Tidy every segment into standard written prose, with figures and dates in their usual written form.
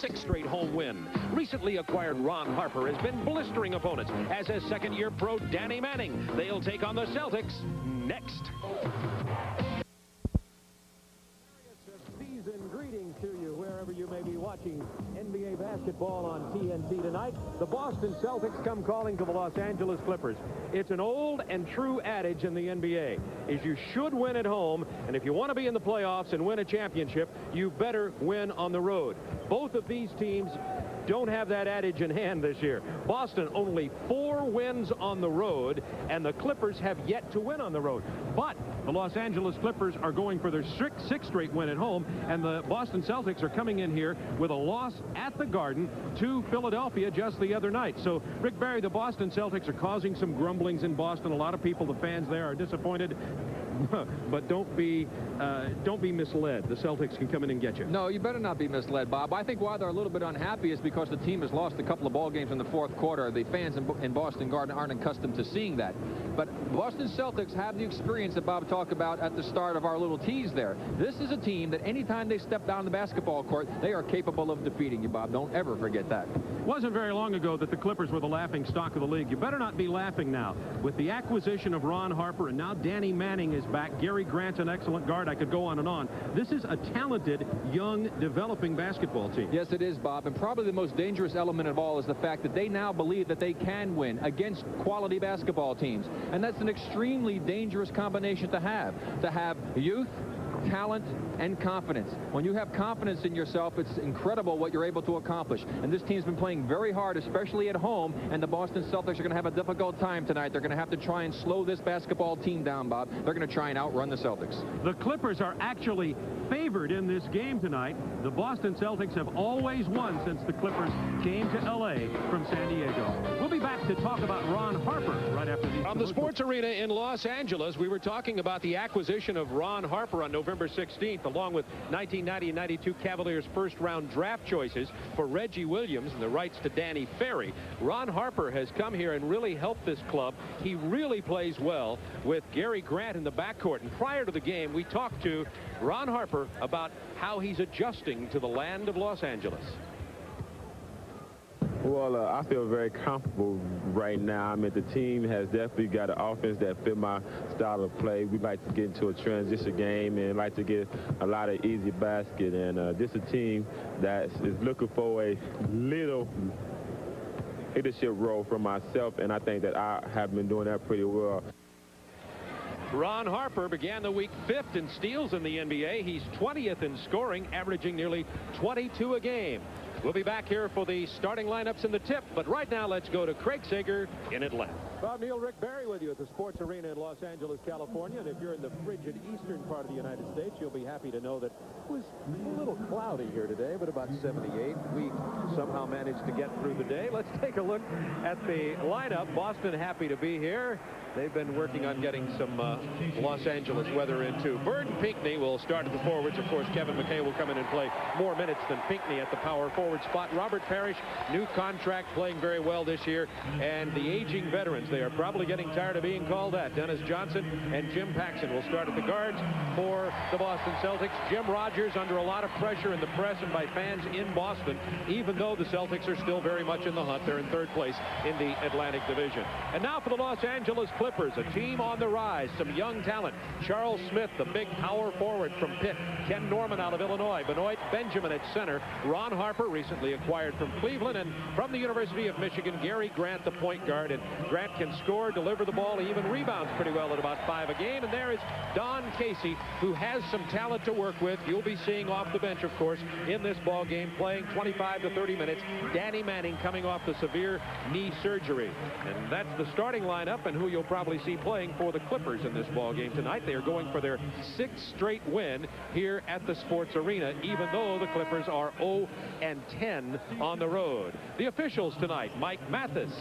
6th straight home win. Recently acquired Ron Harper has been blistering opponents, as has second-year pro Danny Manning. They'll take on the Celtics next. Season greetings to you wherever you may be watching NBA basketball on TNT tonight. The Boston Celtics come calling to the Los Angeles Clippers. It's an old and true adage in the NBA, is you should win at home, and if you want to be in the playoffs and win a championship, you better win on the road. Both of these teams don't have that adage in hand this year. Boston only 4 wins on the road, and the Clippers have yet to win on the road. But the Los Angeles Clippers are going for their 6th straight win at home, and the Boston Celtics are coming in here with a loss at the Garden to Philadelphia just the other night. So, Rick Barry, the Boston Celtics are causing some grumblings in Boston. A lot of people, the fans there, are disappointed. But don't be misled. The Celtics can come in and get you. No, you better not be misled, Bob. I think why they're a little bit unhappy is because the team has lost a couple of ball games in the 4th quarter. The fans in Boston Garden aren't accustomed to seeing that. But Boston Celtics have the experience that Bob talked about at the start of our little tease there. This is a team that anytime they step down the basketball court, they are capable of defeating you, Bob. Don't ever forget that. It wasn't very long ago that the Clippers were the laughing stock of the league. You better not be laughing now. With the acquisition of Ron Harper, and now Danny Manning is back. Gary Grant's an excellent guard. I could go on and on. This is a talented, young, developing basketball team. Yes, it is, Bob. And probably the most dangerous element of all is the fact that they now believe that they can win against quality basketball teams. And that's an extremely dangerous combination to have youth, talent, and confidence. When you have confidence in yourself, it's incredible what you're able to accomplish. And this team's been playing very hard, especially at home, and the Boston Celtics are going to have a difficult time tonight. They're going to have to try and slow this basketball team down, Bob. They're going to try and outrun the Celtics. The Clippers are actually favored in this game tonight. The Boston Celtics have always won since the Clippers came to L.A. from San Diego. We'll be back to talk about Ron Harper right after these. From the Sports Arena in Los Angeles, we were talking about the acquisition of Ron Harper on November 16th, along with 1990 and 92 Cavaliers first-round draft choices for Reggie Williams and the rights to Danny Ferry. Ron Harper has come here and really helped this club. He really plays well with Gary Grant in the backcourt. And prior to the game, we talked to Ron Harper about how he's adjusting to the land of Los Angeles. Well, I feel very comfortable right now. I mean, the team has definitely got an offense that fit my style of play. We like to get into a transition game and like to get a lot of easy basket. And this is a team that is looking for a little leadership role for myself, and I think that I have been doing that pretty well. Ron Harper began the week 5th in steals in the NBA. He's 20th in scoring, averaging nearly 22 a game. We'll be back here for the starting lineups in the tip, but right now let's go to Craig Sager in Atlanta. Bob Neal, Rick Barry with you at the Sports Arena in Los Angeles, California. And if you're in the frigid eastern part of the United States, you'll be happy to know that it was a little cloudy here today, but about 78. We somehow managed to get through the day. Let's take a look at the lineup. Boston happy to be here. They've been working on getting some Los Angeles weather in, too. Bird and Pinckney will start at the forwards. Of course, Kevin McKay will come in and play more minutes than Pinckney at the power forward spot. Robert Parrish, new contract, playing very well this year. And the aging veterans, they are probably getting tired of being called that. Dennis Johnson and Jim Paxson will start at the guards for the Boston Celtics. Jim Rogers under a lot of pressure in the press and by fans in Boston, even though the Celtics are still very much in the hunt. They're in 3rd place in the Atlantic Division. And now for the Los Angeles Clippers, a team on the rise, some young talent. Charles Smith, the big power forward from Pitt. Ken Norman out of Illinois. Benoit Benjamin at center. Ron Harper, recently acquired from Cleveland. And from the University of Michigan, Gary Grant, the point guard. And Grant can score, deliver the ball. He even rebounds pretty well at about 5 a game. And there is Don Casey, who has some talent to work with. You'll be seeing off the bench, of course, in this ball game, playing 25 to 30 minutes. Danny Manning coming off the severe knee surgery. And that's the starting lineup and who you'll probably see playing for the Clippers in this ball game tonight. They are going for their 6th straight win here at the Sports Arena, even though the Clippers are 0-10 on the road. The officials tonight, Mike Mathis,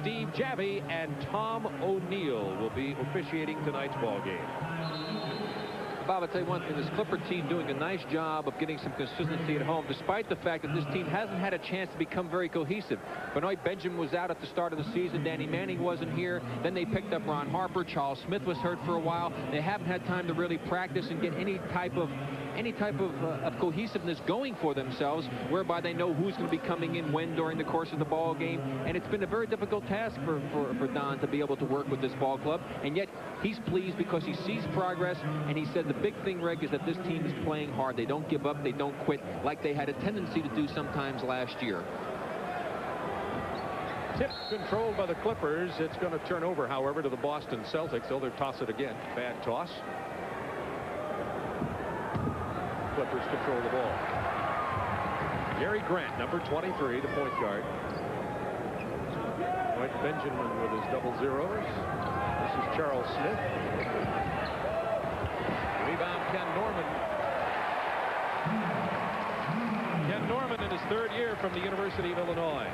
Steve Javy, and Tom O'Neill will be officiating tonight's ball game. Bob, I'll tell you one thing, this Clipper team doing a nice job of getting some consistency at home, despite the fact that this team hasn't had a chance to become very cohesive. Benoit Benjamin was out at the start of the season. Danny Manning wasn't here. Then they picked up Ron Harper. Charles Smith was hurt for a while. They haven't had time to really practice and get any type of any type of cohesiveness going for themselves, whereby they know who's going to be coming in when during the course of the ball game. And it's been a very difficult task for Don to be able to work with this ball club. And yet he's pleased because he sees progress. And he said the big thing, Rick, is that this team is playing hard. They don't give up. They don't quit like they had a tendency to do sometimes last year. Tip controlled by the Clippers. It's going to turn over, however, to the Boston Celtics. They'll toss it again. Bad toss. Clippers control the ball. Gary Grant, number 23, the point guard. Dwight Benjamin with his double zeros. This is Charles Smith. Rebound, Ken Norman. Ken Norman in his third year from the University of Illinois.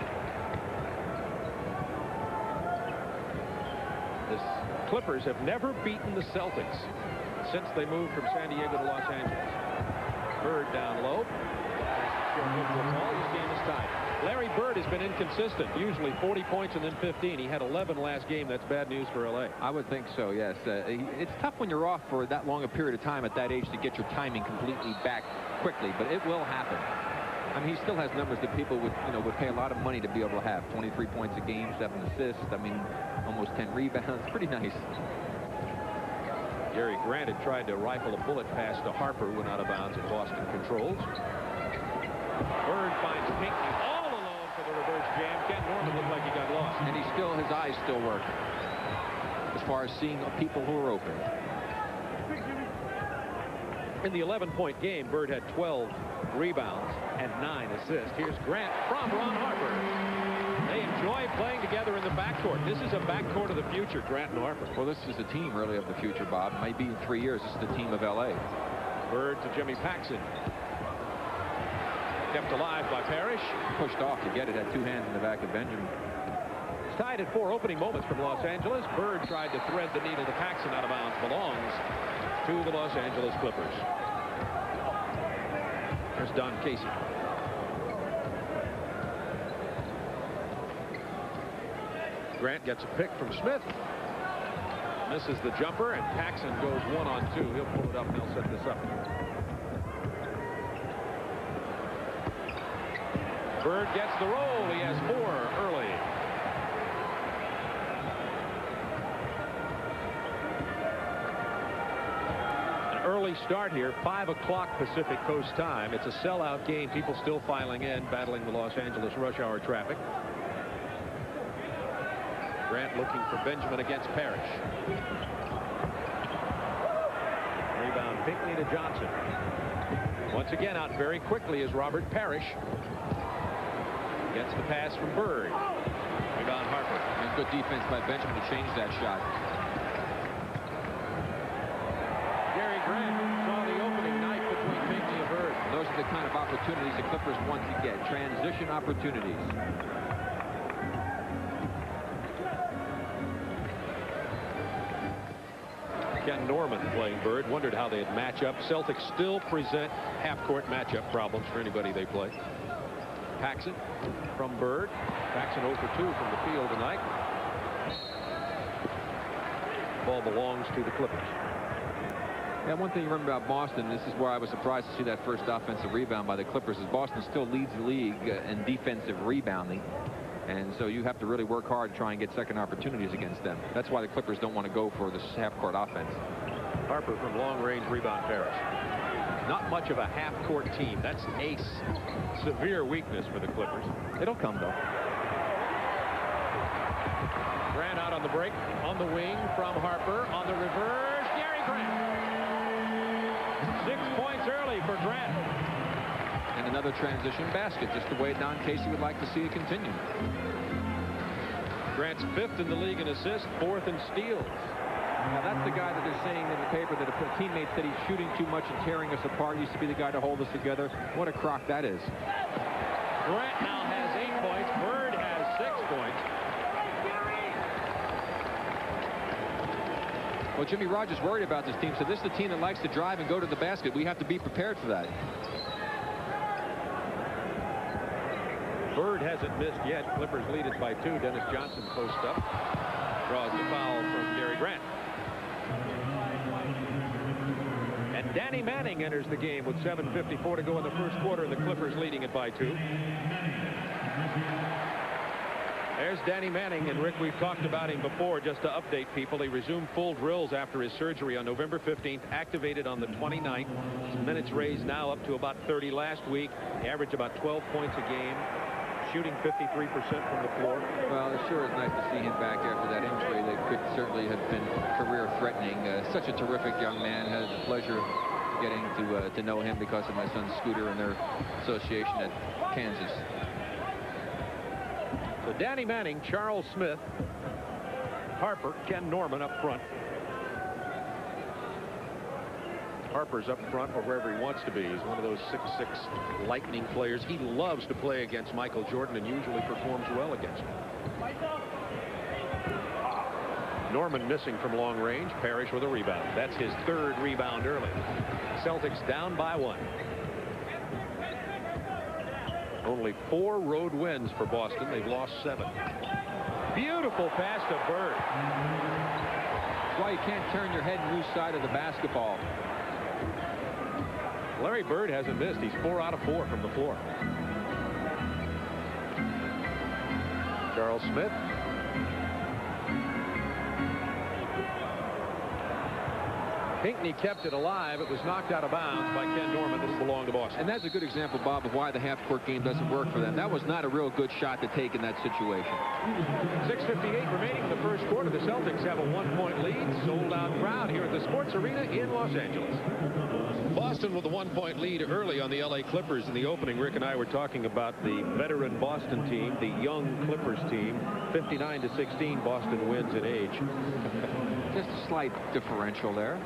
The Clippers have never beaten the Celtics since they moved from San Diego to Los Angeles. Bird down low. His game is tied. Larry Bird has been inconsistent, usually 40 points and then 15. He had 11 last game. That's bad news for LA. I would think so, yes. It's tough when you're off for that long a period of time at that age to get your timing completely back quickly, but it will happen. I mean, he still has numbers that people would pay a lot of money to be able to have. 23 points a game, 7 assists. I mean, almost 10 rebounds. Pretty nice. Gary Grant had tried to rifle a bullet pass to Harper, who went out of bounds, and Boston controls. Bird finds Pinckney all alone for the reverse jam. Ken Norman looked like he got lost. And his eyes still work as far as seeing people who are open. In the 11-point game, Bird had 12 rebounds and 9 assists. Here's Grant from Ron Harper. They enjoy playing together in the backcourt. This is a backcourt of the future, Grant and Harper. Well, this is the team really of the future, Bob. Maybe in 3 years, this is the team of LA. Bird to Jimmy Paxson. Kept alive by Parrish. Pushed off to get it. Had 2 hands in the back of Benjamin. It's tied at 4 opening moments from Los Angeles. Bird tried to thread the needle to Paxson, out of bounds. Belongs to the Los Angeles Clippers. There's Don Casey. Grant gets a pick from Smith. Misses the jumper, and Paxson goes 1-on-2. He'll pull it up, and he'll set this up. Bird gets the roll. He has 4 early. Early start here, 5 o'clock Pacific Coast time. It's a sellout game. People still filing in, battling the Los Angeles rush hour traffic. Grant looking for Benjamin against Parrish. Rebound Pinckney to Johnson. Once again out very quickly is Robert Parrish. Gets the pass from Bird. Rebound Harper. And good defense by Benjamin to change that shot. Grant saw the opening night between Pinckney and Bird. Those are the kind of opportunities the Clippers want to get. Transition opportunities. Ken Norman playing Bird. Wondered how they'd match up. Celtics still present half-court matchup problems for anybody they play. Paxson from Bird. Paxson 0 for 2 from the field tonight. Ball belongs to the Clippers. Yeah, one thing you remember about Boston, this is where I was surprised to see that first offensive rebound by the Clippers, is Boston still leads the league in defensive rebounding. And so you have to really work hard to try and get second opportunities against them. That's why the Clippers don't want to go for this half-court offense. Harper from long-range rebound Parrish. Not much of a half-court team. That's a severe weakness for the Clippers. It'll come, though. Grant out on the break. On the wing from Harper. On the reverse, Gary Grant. 6 points early for Grant. And another transition basket, just the way Don Casey would like to see it continue. Grant's 5th in the league in assists, 4th in steals. Now that's the guy that they're saying in the paper that a teammate said he's shooting too much and tearing us apart. He used to be the guy to hold us together. What a crock that is. Grant now has 8 points. Bird has 6 points. Well, Jimmy Rogers worried about this team, so this is the team that likes to drive and go to the basket. We have to be prepared for that. Bird hasn't missed yet. Clippers lead it by 2. Dennis Johnson posts up. Draws the foul from Gary Grant. And And Danny Manning enters the game with 7:54 to go in the first quarter, and the Clippers leading it by 2. There's Danny Manning, and Rick, we've talked about him before. Just to update people, he resumed full drills after his surgery on November 15th, activated on the 29th. His minutes raised now up to about 30 last week. He averaged about 12 points a game, shooting 53% from the floor. Well, it sure is nice to see him back after that injury that could certainly have been career-threatening. Such a terrific young man. Had the pleasure of getting to know him because of my son Scooter and their association at Kansas. So Danny Manning, Charles Smith, Harper, Ken Norman up front. Harper's up front or wherever he wants to be. He's one of those 6'6" lightning players. He loves to play against Michael Jordan and usually performs well against him. Norman missing from long range. Parrish with a rebound. That's his 3rd rebound early. Celtics down by 1. Only 4 road wins for Boston. They've lost 7. Beautiful pass to Bird. That's why you can't turn your head and lose sight of the basketball. Larry Bird hasn't missed. He's 4 out of 4 from the floor. Charles Smith. Pinckney kept it alive. It was knocked out of bounds by Ken Norman. This belonged to Boston. And that's a good example, Bob, of why the half-court game doesn't work for them. That was not a real good shot to take in that situation. 6:58 remaining in the first quarter. The Celtics have a 1-point lead. Sold-out crowd here at the Sports Arena in Los Angeles. Boston with a 1-point lead early on the LA Clippers in the opening. Rick and I were talking about the veteran Boston team, the young Clippers team. 59-16, Boston wins in age. Just a slight differential there.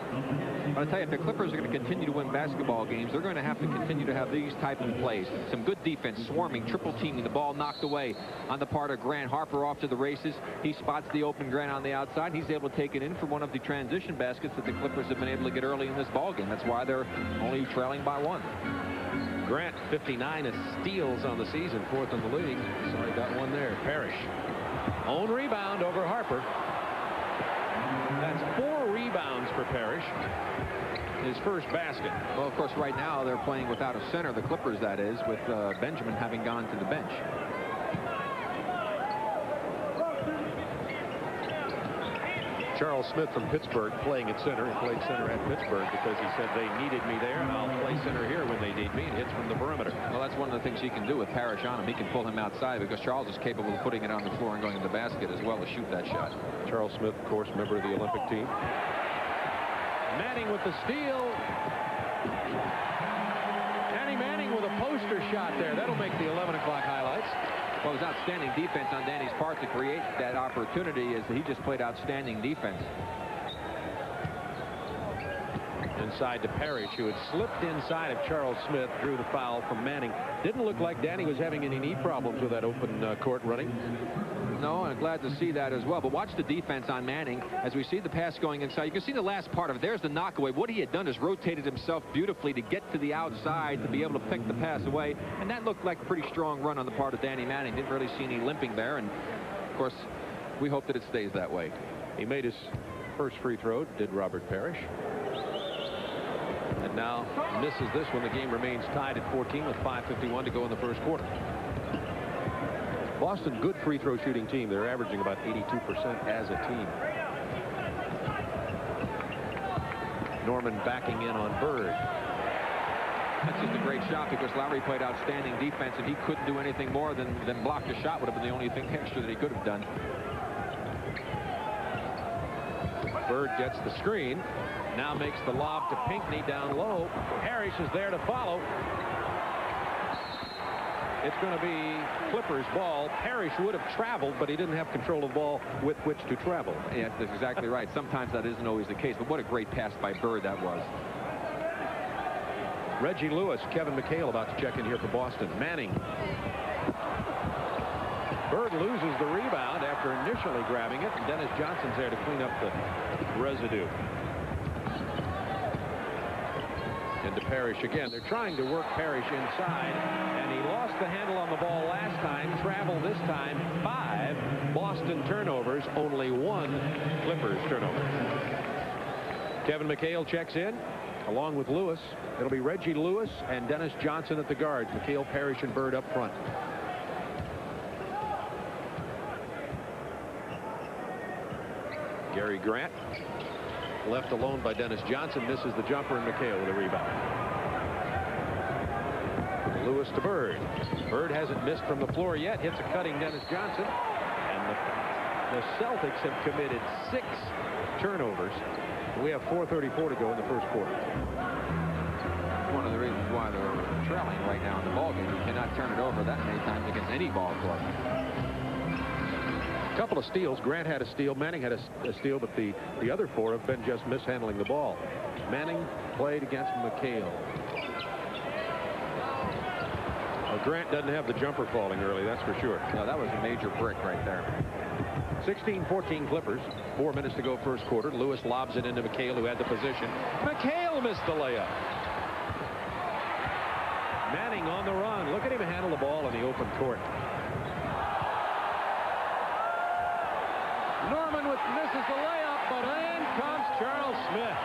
But I tell you, if the Clippers are going to continue to win basketball games, they're going to have to continue to have these type of plays. Some good defense, swarming, triple teaming, the ball knocked away on the part of Grant. Harper off to the races. He spots the open Grant on the outside. He's able to take it in for one of the transition baskets that the Clippers have been able to get early in this ball game. That's why they're only trailing by 1. Grant, 59 steals on the season, 4th in the league. Sorry, got one there. Parrish. Own rebound over Harper. That's 4 rebounds for Parrish. His first basket. Well, of course, right now they're playing without a center, the Clippers, that is, with Benjamin having gone to the bench. Charles Smith from Pittsburgh playing at center. He played center at Pittsburgh because he said they needed me there, and I'll play center here when they need me. And hits from the perimeter. Well, that's one of the things he can do with Parrish on him. He can pull him outside because Charles is capable of putting it on the floor and going to the basket as well as shoot that shot. Charles Smith, of course, member of the Olympic team. Manning with the steal. Danny Manning with a poster shot there. That'll make the 11 o'clock highlights. Well, it was outstanding defense on Danny's part to create that opportunity, as he just played outstanding defense. Inside to Parrish, who had slipped inside of Charles Smith, drew the foul from Manning. Didn't look like Danny was having any knee problems with that open court running. No, and I'm glad to see that as well. But watch the defense on Manning as we see the pass going inside. You can see the last part of it. There's the knockaway. What he had done is rotated himself beautifully to get to the outside to be able to pick the pass away. And that looked like a pretty strong run on the part of Danny Manning. Didn't really see any limping there. And, of course, we hope that it stays that way. He made his first free throw, did Robert Parrish. And now misses this one. The game remains tied at 14 with 5:51 to go in the first quarter. Boston, good free throw shooting team. They're averaging about 82% as a team. Norman backing in on Bird. That's just a great shot because Lowry played outstanding defense, and he couldn't do anything more than block the shot. Would have been the only thing extra that he could have done. Bird gets the screen. Now makes the lob to Pinckney down low. Parrish is there to follow. It's going to be Clippers ball. Parrish would have traveled, but he didn't have control of the ball with which to travel. Yeah, that's exactly right. Sometimes that isn't always the case, but what a great pass by Bird that was. Reggie Lewis, Kevin McHale about to check in here for Boston. Manning. Bird loses the rebound after initially grabbing it, and Dennis Johnson's there to clean up the residue. And to Parrish again. They're trying to work Parrish inside, and he lost the handle on the ball last time. Travel this time. 5 Boston turnovers, only 1 Clippers turnover. Kevin McHale checks in. Along with Lewis, it'll be Reggie Lewis and Dennis Johnson at the guards. McHale, Parrish, and Bird up front. Gary Grant, left alone by Dennis Johnson, misses the jumper, and McHale with a rebound. Lewis to Bird. Bird hasn't missed from the floor yet. Hits a cutting Dennis Johnson. And the Celtics have committed 6 turnovers. We have 4:34 to go in the first quarter. One of the reasons why they're trailing right now in the ballgame. You cannot turn it over that many times against any ball club. A couple of steals. Grant had a steal. Manning had a steal, but the other 4 have been just mishandling the ball. Manning played against McHale. Grant doesn't have the jumper falling early, that's for sure. No, that was a major brick right there. 16-14 Clippers. 4 minutes to go first quarter. Lewis lobs it into McHale, who had the position. McHale missed the layup. Manning on the run. Look at him handle the ball in the open court. Norman misses the layup, but in comes Charles Smith.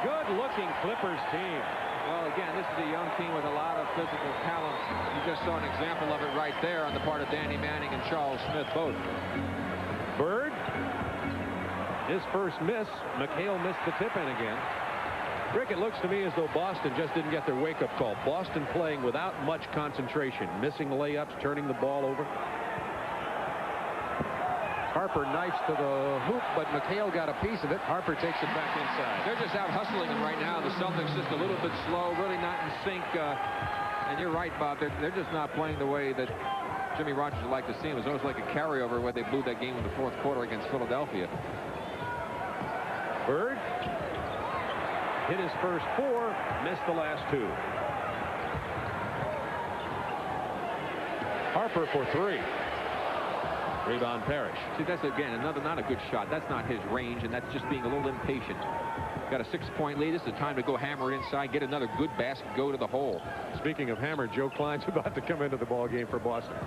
Good-looking Clippers team. Well, again, this is a young team with a lot of physical talent. You just saw an example of it right there on the part of Danny Manning and Charles Smith both. Bird, his first miss. McHale missed the tip in again. Rick, it looks to me as though Boston just didn't get their wake-up call. Boston playing without much concentration, missing layups, turning the ball over. Harper knifes to the hoop, but McHale got a piece of it. Harper takes it back inside. They're just out hustling him right now. The Celtics just a little bit slow, really not in sync. And you're right, Bob. They're just not playing the way that Jimmy Rogers would like to see him. It was almost like a carryover where they blew that game in the fourth quarter against Philadelphia. Bird hit his first 4, missed the last 2. Harper for 3. Rebound Parrish. See, that's again another not a good shot. That's not his range, and that's just being a little impatient. Got a 6-point lead. This is the time to go hammer it inside, get another good basket, go to the hole. Speaking of hammer, Joe Klein's about to come into the ball game for Boston.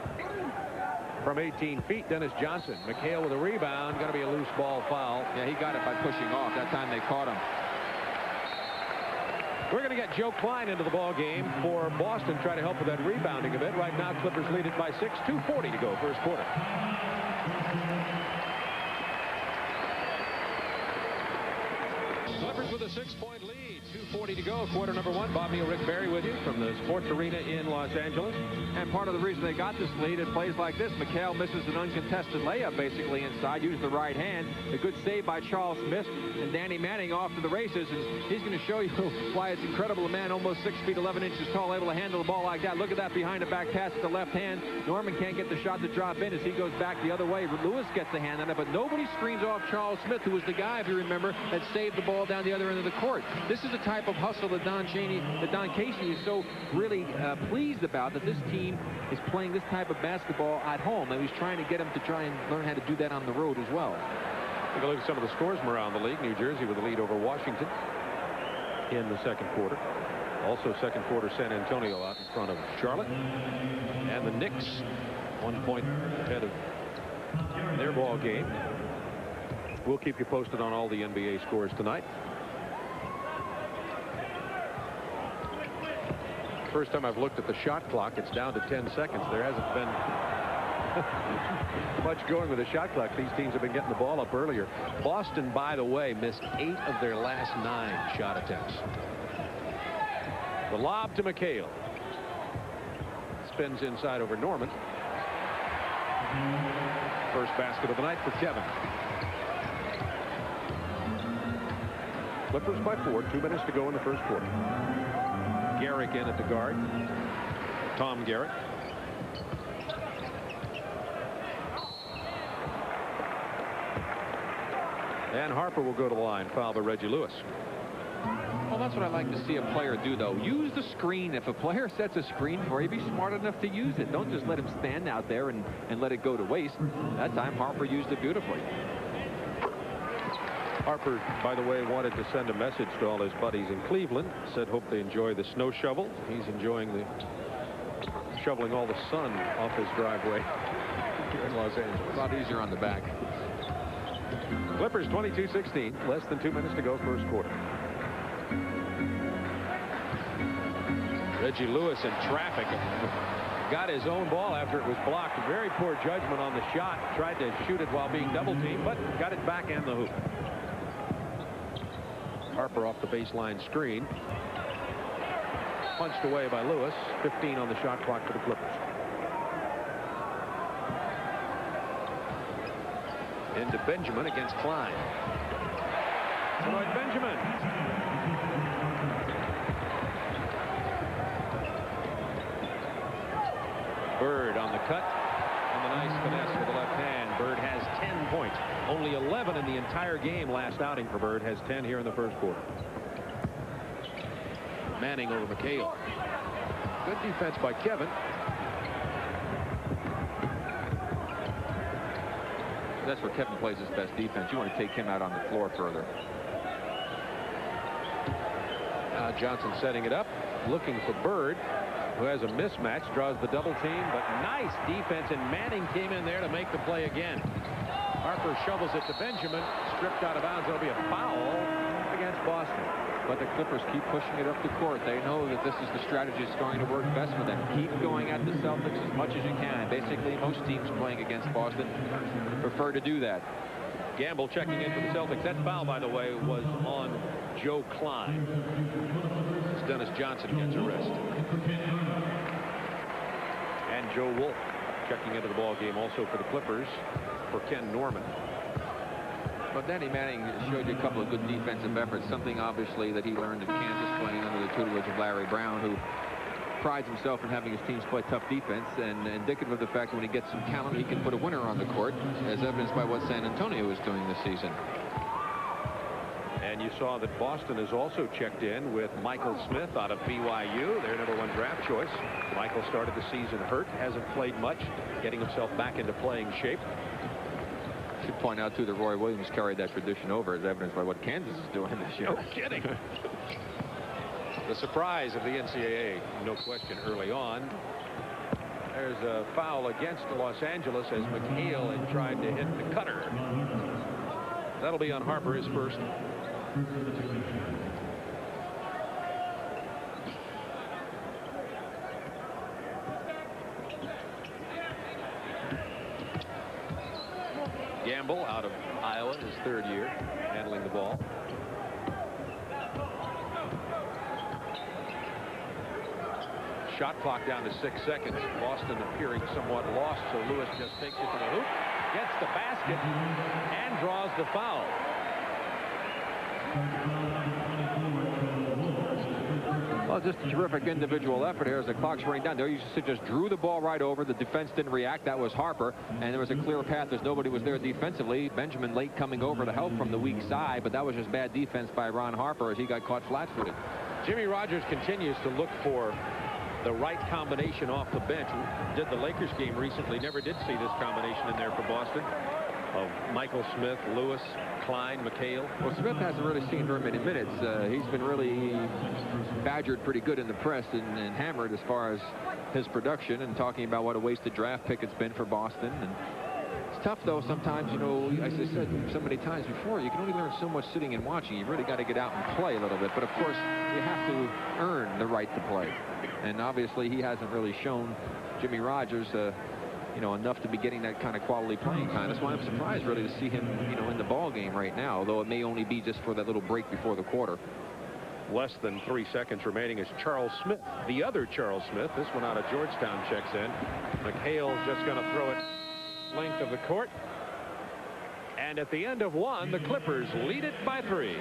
From 18 feet, Dennis Johnson. McHale with a rebound. Going to be a loose ball foul. Yeah, he got it by pushing off. That time they caught him. We're going to get Joe Klein into the ball game for Boston, try to help with that rebounding a bit. Right now, Clippers lead it by 6. 2:40 to go, first quarter. Clippers with a 6-point lead. 2:40 to go, quarter number 1. Bob Neal, Rick Barry with you from the Sports Arena in Los Angeles. And part of the reason they got this lead in plays like this, McHale misses an uncontested layup basically inside, used the right hand. A good save by Charles Smith, and Danny Manning off to the races. And he's going to show you why it's incredible. A man almost 6 feet 11 inches tall, able to handle the ball like that. Look at that behind the back pass with the left hand. Norman can't get the shot to drop in as he goes back the other way. Lewis gets the hand on it, but nobody screens off Charles Smith, who was the guy, if you remember, that saved the ball down the other end of the court. This is the type of hustle that Don Casey is so really pleased about, that this team is playing this type of basketball at home, and he's trying to get them to try and learn how to do that on the road as well. Take a look at some of the scores from around the league. New Jersey with the lead over Washington in the second quarter. Also second quarter, San Antonio out in front of Charlotte. And the Knicks 1 point ahead of their ball game. We'll keep you posted on all the NBA scores tonight. First time I've looked at the shot clock, it's down to 10 seconds. There hasn't been much going with the shot clock. These teams have been getting the ball up earlier. Boston, by the way, missed 8 of their last 9 shot attempts. The lob to McHale. Spins inside over Norman. First basket of the night for Kevin. Clippers by 4. 2 minutes to go in the first quarter. Garrick in at the guard. Tom Garrick. And Harper will go to the line, foul by Reggie Lewis. Well, that's what I like to see a player do, though. Use the screen. If a player sets a screen for you, be smart enough to use it. Don't just let him stand out there and let it go to waste. That time, Harper used it beautifully. Harper, by the way, wanted to send a message to all his buddies in Cleveland. Said hope they enjoy the snow shovel. He's enjoying the shoveling all the sun off his driveway here in Los Angeles. A lot easier on the back. Clippers 22-16. Less than 2 minutes to go first quarter. Reggie Lewis in traffic. Got his own ball after it was blocked. Very poor judgment on the shot. Tried to shoot it while being double teamed, but got it back and the hoop. Harper off the baseline screen. Punched away by Lewis. 15 on the shot clock for the Clippers. Into Benjamin against Klein. Benoit Benjamin. Bird on the cut. And the nice finesse with the left hand. Bird has 10 points. Only 11 in the entire game last outing for Bird. Has 10 here in the first quarter. Manning over McHale. Good defense by Kevin. That's where Kevin plays his best defense. You want to take him out on the floor further. Johnson setting it up, looking for Bird, who has a mismatch, draws the double team, but nice defense, and Manning came in there to make the play again. Harper shovels it to Benjamin, stripped out of bounds. It'll be a foul against Boston. But the Clippers keep pushing it up the court. They know that this is the strategy that's going to work best for them. Keep going at the Celtics as much as you can. Basically, most teams playing against Boston prefer to do that. Gamble checking in for the Celtics. That foul, by the way, was on Joe Klein. As Dennis Johnson gets arrested. And Joe Wolf checking into the ball game also for the Clippers for Ken Norman. But Danny Manning showed you a couple of good defensive efforts, something obviously that he learned in Kansas playing under the tutelage of Larry Brown, who prides himself in having his teams play tough defense, and indicative of the fact that when he gets some talent, he can put a winner on the court, as evidenced by what San Antonio is doing this season. And you saw that Boston has also checked in with Michael Smith out of BYU, their #1 draft choice. Michael started the season hurt, hasn't played much, getting himself back into playing shape. Should point out too that Roy Williams carried that tradition over, as evidenced by what Kansas is doing this year. No kidding. The surprise of the NCAA, no question, early on. There's a foul against Los Angeles as McHale had tried to hit the cutter. That'll be on Harper, his first. Gamble out of Iowa, his third year, handling the ball. Shot clock down to 6 seconds. Boston appearing somewhat lost, so Lewis just takes it to the hoop, gets the basket, and draws the foul. Well, just a terrific individual effort here as the clock's running down. There you just drew the ball right over. The defense didn't react. That was Harper, and there was a clear path as nobody was there defensively. Benjamin late coming over to help from the weak side, but that was just bad defense by Ron Harper as he got caught flat-footed. Jimmy Rogers continues to look for the right combination off the bench. Did the Lakers game recently, never did see this combination in there for Boston of Michael Smith, Lewis, Klein, McHale. Well, Smith hasn't really seen very many minutes. He's been really badgered pretty good in the press and hammered as far as his production, and talking about what a wasted draft pick it's been for Boston. And it's tough, though, sometimes, you know, as I said so many times before, you can only learn so much sitting and watching. You've really got to get out and play a little bit. But, of course, you have to earn the right to play. And obviously he hasn't really shown Jimmy Rogers you know, enough to be getting that kind of quality playing time. That's why I'm surprised really to see him, you know, in the ball game right now, although it may only be just for that little break before the quarter. Less than 3 seconds remaining as Charles Smith, the other Charles Smith, this one out of Georgetown, checks in. McHale's just going to throw it length of the court. And at the end of one, the Clippers lead it by 3.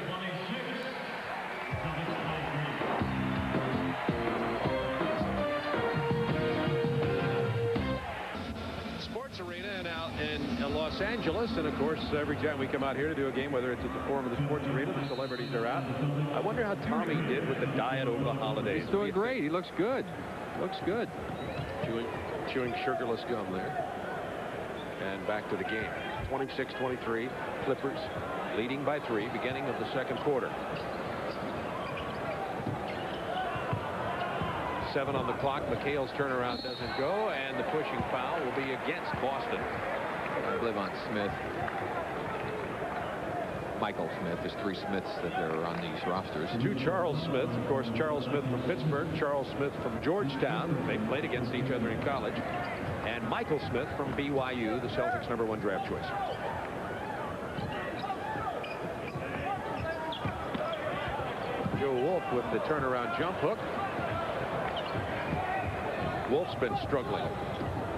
Arena now in Los Angeles, and of course every time we come out here to do a game, whether it's at the Forum or the Sports Arena, the celebrities are out. I wonder how Tommy did with the diet over the holidays. He's doing great. He looks good. Looks good. Chewing sugarless gum there. And back to the game. 26-23, Clippers leading by 3, beginning of the second quarter. 7 on the clock. McHale's turnaround doesn't go, and the pushing foul will be against Boston. I believe on Smith. Michael Smith. There's 3 Smiths that are on these rosters. 2 Charles Smiths. Of course, Charles Smith from Pittsburgh, Charles Smith from Georgetown. They played against each other in college. And Michael Smith from BYU, the Celtics' #1 draft choice. Joe Wolf with the turnaround jump hook. Wolf's been struggling.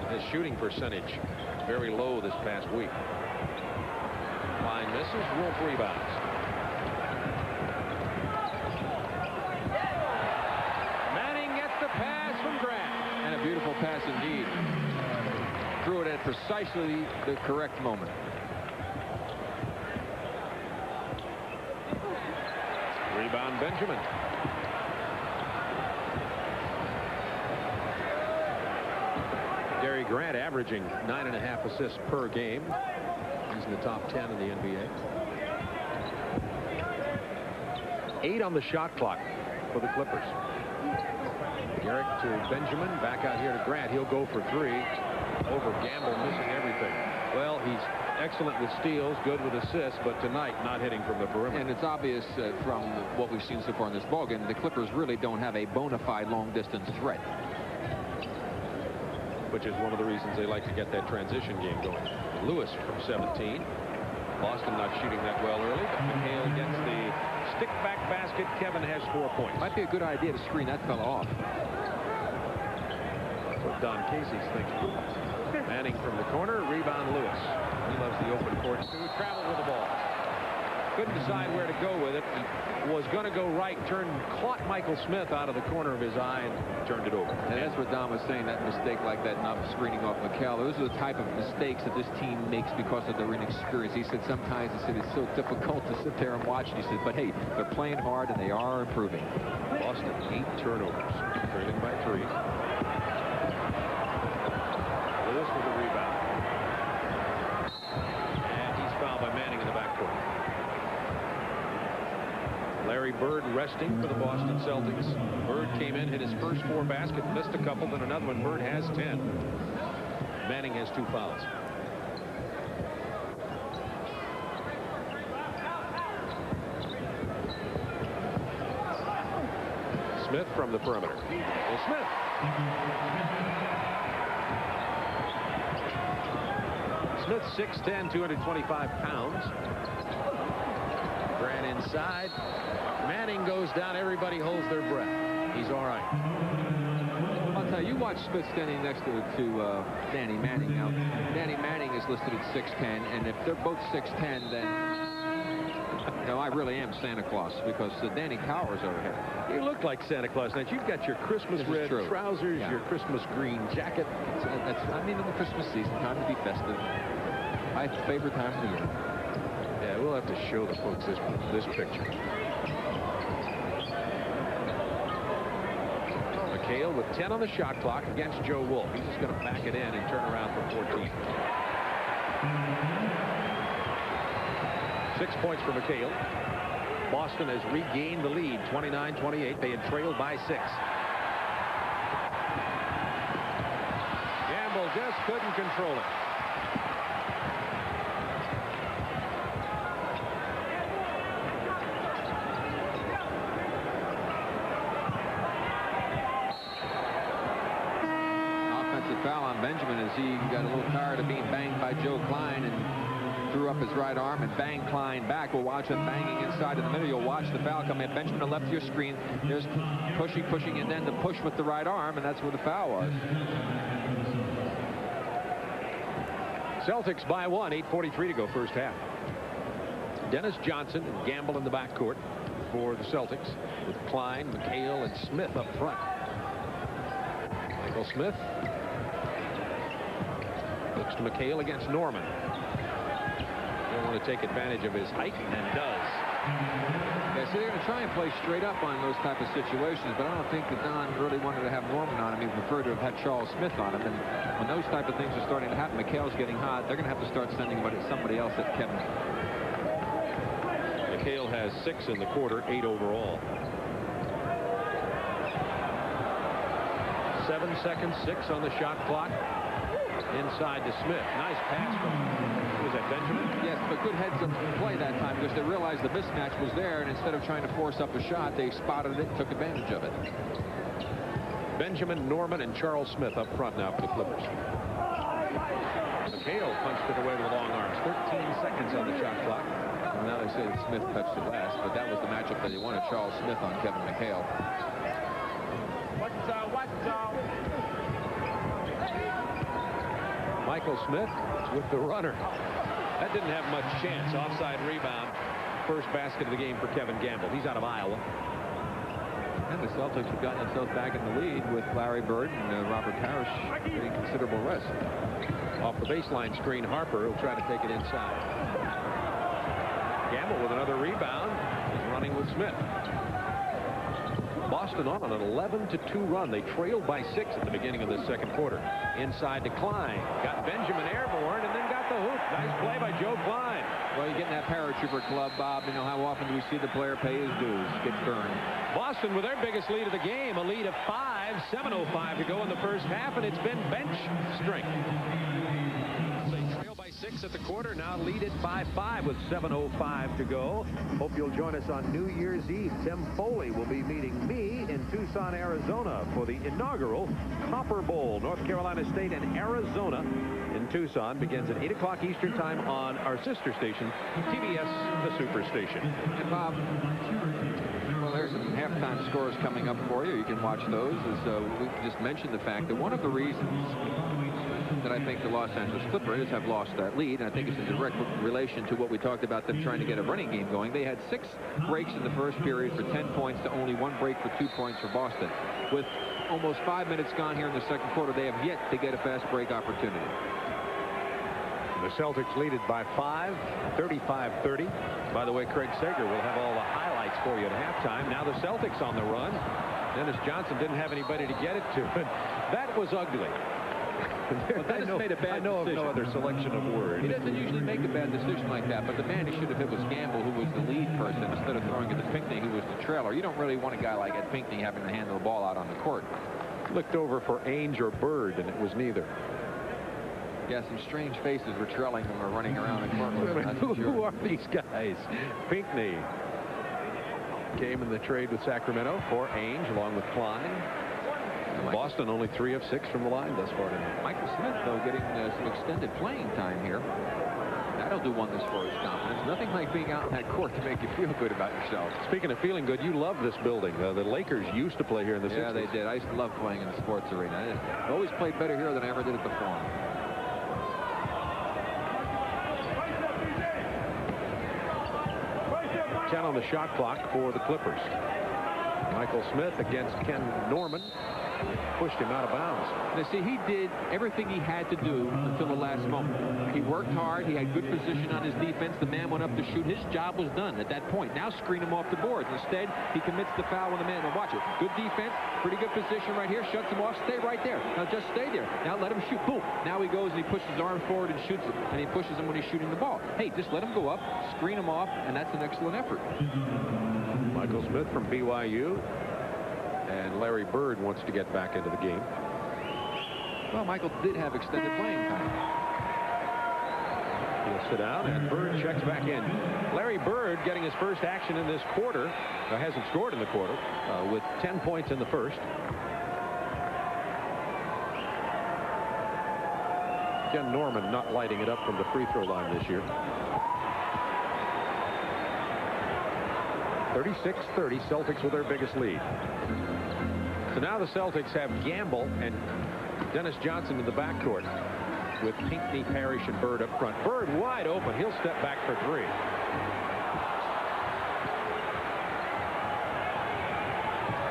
His shooting percentage very low this past week. Line misses. Wolf rebounds. Manning gets the pass from Grant. And a beautiful pass indeed. Threw it at precisely the correct moment. Rebound Benjamin. Gary Grant averaging 9.5 assists per game. He's in the top 10 in the NBA. 8 on the shot clock for the Clippers. Garrick to Benjamin, back out here to Grant. He'll go for 3 over Gamble, missing everything. Well, he's excellent with steals, good with assists, but tonight not hitting from the perimeter. And it's obvious from what we've seen so far in this ballgame, the Clippers really don't have a bona fide long-distance threat. Which is one of the reasons they like to get that transition game going. Lewis from 17. Boston not shooting that well early, but McHale gets the stick back basket. Kevin has 4 points. Might be a good idea to screen that fella off. That's what Don Casey's thinking. Manning from the corner, rebound Lewis. He loves the open court too. Traveled with the ball. Couldn't decide where to go with it. Was going to go right, caught Michael Smith out of the corner of his eye and turned it over. And that's what Don was saying, that mistake like that, not screening off McHale. Those are the type of mistakes that this team makes because of their inexperience. He said sometimes it's so difficult to sit there and watch. And he said, but hey, they're playing hard and they are improving. Boston 8 turnovers, trailing by 3. Lewis with the rebound. And he's fouled by Manning in the backcourt. Larry Bird resting for the Boston Celtics. Bird came in, hit his first 4 baskets, missed a couple, then another one. Bird has 10. Manning has 2 fouls. Smith from the perimeter. Well, Smith. Smith 6'10", 225 pounds. Grant inside. Manning goes down. Everybody holds their breath. He's all right. I'll tell you, watch Smith standing next to Danny Manning. Now, Danny Manning is listed at 6'10", and if they're both 6'10", then I really am Santa Claus, because Danny cowers over here. You look like Santa Claus. Now, you've got your Christmas red trousers, your Christmas green jacket. I mean, in the Christmas season, time to be festive. My favorite time of the year. Yeah, we'll have to show the folks this picture. McHale with 10 on the shot clock against Joe Wolf. He's just going to back it in and turn around for 14. 6 points for McHale. Boston has regained the lead, 29-28. They had trailed by 6. Gamble just couldn't control it. Foul on Benjamin as he got a little tired of being banged by Joe Klein and threw up his right arm and banged Klein back. We'll watch him banging inside in the middle. You'll watch the foul come in. Benjamin left your screen. There's pushing, and then the push with the right arm, and that's where the foul was. Celtics by 1, 8:43 to go first half. Dennis Johnson and Gamble in the backcourt for the Celtics, with Klein, McHale, and Smith up front. Michael Smith looks to McHale against Norman. They want to take advantage of his height, and does. Yeah, so they're going to try and play straight up on those type of situations, but I don't think that Don really wanted to have Norman on him. He preferred to have had Charles Smith on him, and when those type of things are starting to happen, McHale's getting hot, they're going to have to start sending somebody else at Kevin. McHale has 6 in the quarter, 8 overall. 7 seconds, 6 on the shot clock. Inside to Smith. Nice pass from, who was that, Benjamin? Yes, but good heads-up play that time because they realized the mismatch was there, and instead of trying to force up a shot, they spotted it and took advantage of it. Benjamin, Norman, and Charles Smith up front now for the Clippers. McHale punched it away with long arms. 13 seconds on the shot clock. Well, now they say that Smith touched it last, but that was the matchup that he wanted, Charles Smith on Kevin McHale. Michael Smith with the runner. That didn't have much chance. Offside rebound. First basket of the game for Kevin Gamble. He's out of Iowa. And the Celtics have gotten themselves back in the lead with Larry Bird and Robert Parrish getting considerable rest. Off the baseline screen, Harper will try to take it inside. Gamble with another rebound. He's running with Smith. Boston on an 11-2 run. They trailed by 6 at the beginning of the second quarter. Inside to Klein. Got Benjamin airborne and then got the hoop. Nice play by Joe Klein. Well, you get in that paratrooper club, Bob. You know, how often do we see the player pay his dues? Get burned. Boston with their biggest lead of the game. A lead of 5. 7:05 to go in the first half, and it's been bench strength. They trail by 6 at the quarter. Now lead it by 5 with 7:05 to go. Hope you'll join us on New Year's Eve. Tim Foley will be meeting me in Tucson, Arizona for the inaugural Copper Bowl. North Carolina State and Arizona in Tucson begins at 8 o'clock Eastern time on our sister station, TBS, the Superstation. And Bob, well, there's some halftime scores coming up for you. You can watch those. As we just mentioned the fact that one of the reasons that I think the Los Angeles Clippers have lost that lead, and I think it's in direct relation to what we talked about, them trying to get a running game going. They had 6 breaks in the first period for 10 points to only 1 break for 2 points for Boston. With almost 5 minutes gone here in the second quarter, they have yet to get a fast break opportunity. The Celtics lead it by 5, 35-30. By the way, Craig Sager will have all the highlights for you at halftime. Now the Celtics on the run. Dennis Johnson didn't have anybody to get it to, but that was ugly. Well, Dennis made a bad I know decision. of no other selection of words. He doesn't usually make a bad decision like that, but the man he should have hit was Gamble, who was the lead person, instead of throwing it to Pinckney, who was the trailer. You don't really want a guy like Ed Pinckney having to handle the ball out on the court. Looked over for Ainge or Bird, and it was neither. Yeah, some strange faces were trailing them or running around the court. Who are these guys? Pinckney came in the trade with Sacramento for Ainge, along with Klein. Boston only 3 of 6 from the line thus far tonight. Michael Smith, though, getting some extended playing time here. That'll do wonders for his confidence. Nothing like being out in that court to make you feel good about yourself. Speaking of feeling good, you love this building. The Lakers used to play here in the 60s. Yeah, they did. I used to love playing in the sports arena. I always played better here than I ever did at the Forum. 10 on the shot clock for the Clippers. Michael Smith against Ken Norman. Pushed him out of bounds. Now, see, he did everything he had to do until the last moment. He worked hard. He had good position on his defense. The man went up to shoot. His job was done at that point. Now screen him off the boards. Instead, he commits the foul when the man. Now watch it. Good defense. Pretty good position right here. Shuts him off. Stay right there. Now just stay there. Now let him shoot. Boom. Now he goes and he pushes his arm forward and shoots it. And he pushes him when he's shooting the ball. Hey, just let him go up, screen him off, and that's an excellent effort. Michael Smith from BYU. And Larry Bird wants to get back into the game. Well, Michael did have extended playing time. He'll sit down, and Bird checks back in. Larry Bird getting his first action in this quarter. Hasn't scored in the quarter, with 10 points in the first. Ken Norman not lighting it up from the free throw line this year. 36-30, Celtics with their biggest lead. So now the Celtics have Gamble and Dennis Johnson in the backcourt with Pinckney, Parrish, and Bird up front. Bird wide open. He'll step back for 3.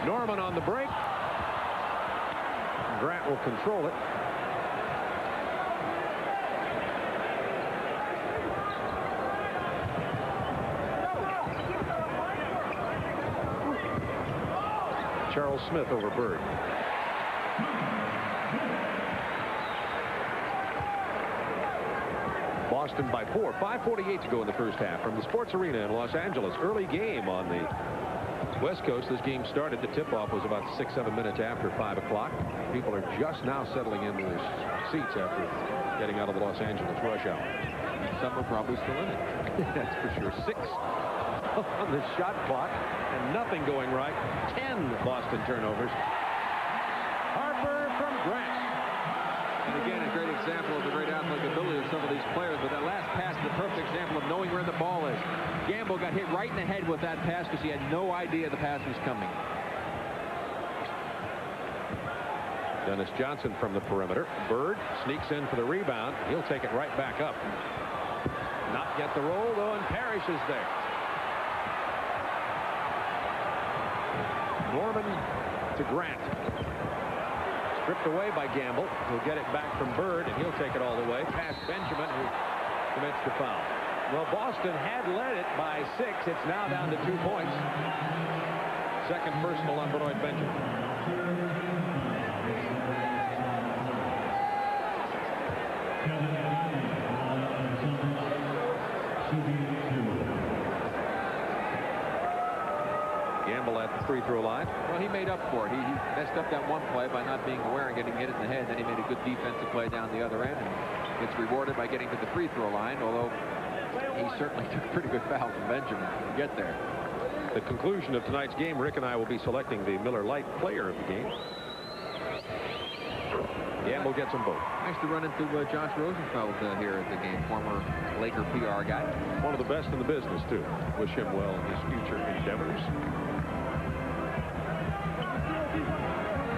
Norman on the break. Grant will control it. Charles Smith over Bird. Boston by 4. 5:48 to go in the first half from the Sports Arena in Los Angeles. Early game on the West Coast, this game started. The tip-off was about 6-7 minutes after 5 o'clock. People are just now settling into their seats after getting out of the Los Angeles rush hour. Some are probably still in it. That's for sure. 6 on the shot clock and nothing going right. 10 Boston turnovers. Harper from Grant. And again, a great example of the great athletic ability of some of these players. But that last pass is the perfect example of knowing where the ball is. Gamble got hit right in the head with that pass because he had no idea the pass was coming. Dennis Johnson from the perimeter. Bird sneaks in for the rebound. He'll take it right back up. Not get the roll, though, and Parrish is there. Norman to Grant. Stripped away by Gamble. He'll get it back from Bird, and he'll take it all the way past Benjamin, who commits the foul. Well, Boston had led it by 6. It's now down to 2 points. Second personal on Benoit Benjamin. Gamble at the free throw line. Well, he made up for it. He messed up that one play by not being aware and getting hit in the head. Then he made a good defensive play down the other end and gets rewarded by getting to the free throw line, although he certainly took a pretty good foul from Benjamin to get there. The conclusion of tonight's game, Rick and I will be selecting the Miller Lite player of the game. Gamble gets them both. Nice to run into Josh Rosenfeld here at the game, former Laker PR guy. One of the best in the business, too. Wish him well in his future endeavors.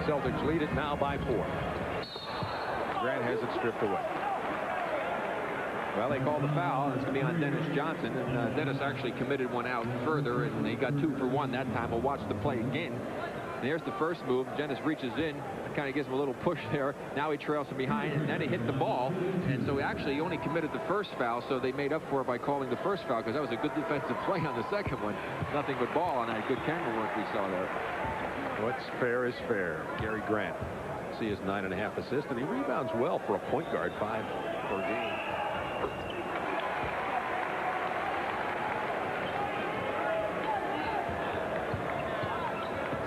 Celtics lead it now by 4. Grant has it stripped away. Well, they called the foul, and it's going to be on Dennis Johnson. And Dennis actually committed one out further, and he got 2 for 1 that time. We'll watch the play again. And here's the first move. Dennis reaches in, kind of gives him a little push there. Now he trails from behind, and then he hit the ball. And so he only committed the first foul, so they made up for it by calling the first foul, because that was a good defensive play on the second one. Nothing but ball on that good camera work we saw there. What's fair is fair. Gary Grant. See his 9.5 assists, and he rebounds well for a point guard, 5 per game.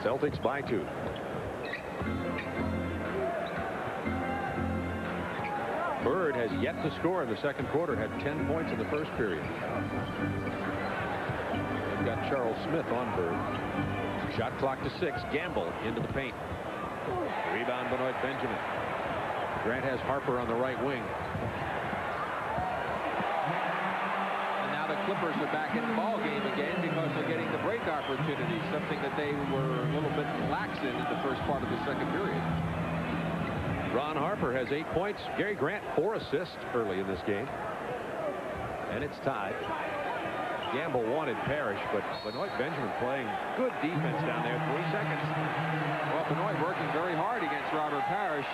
Celtics by 2. Bird has yet to score in the second quarter, had 10 points in the first period. They've got Charles Smith on Bird. Shot clock to 6. Gamble into the paint. Rebound Benoit Benjamin. Grant has Harper on the right wing. And now the Clippers are back in the ball game again because they're getting the break opportunity, something that they were a little bit lax in the first part of the second period. Ron Harper has 8 points. Gary Grant 4 assists early in this game. And it's tied. Gamble wanted Parrish, but Benoit Benjamin playing good defense down there. 3 seconds. Well, Benoit working very hard against Robert Parrish,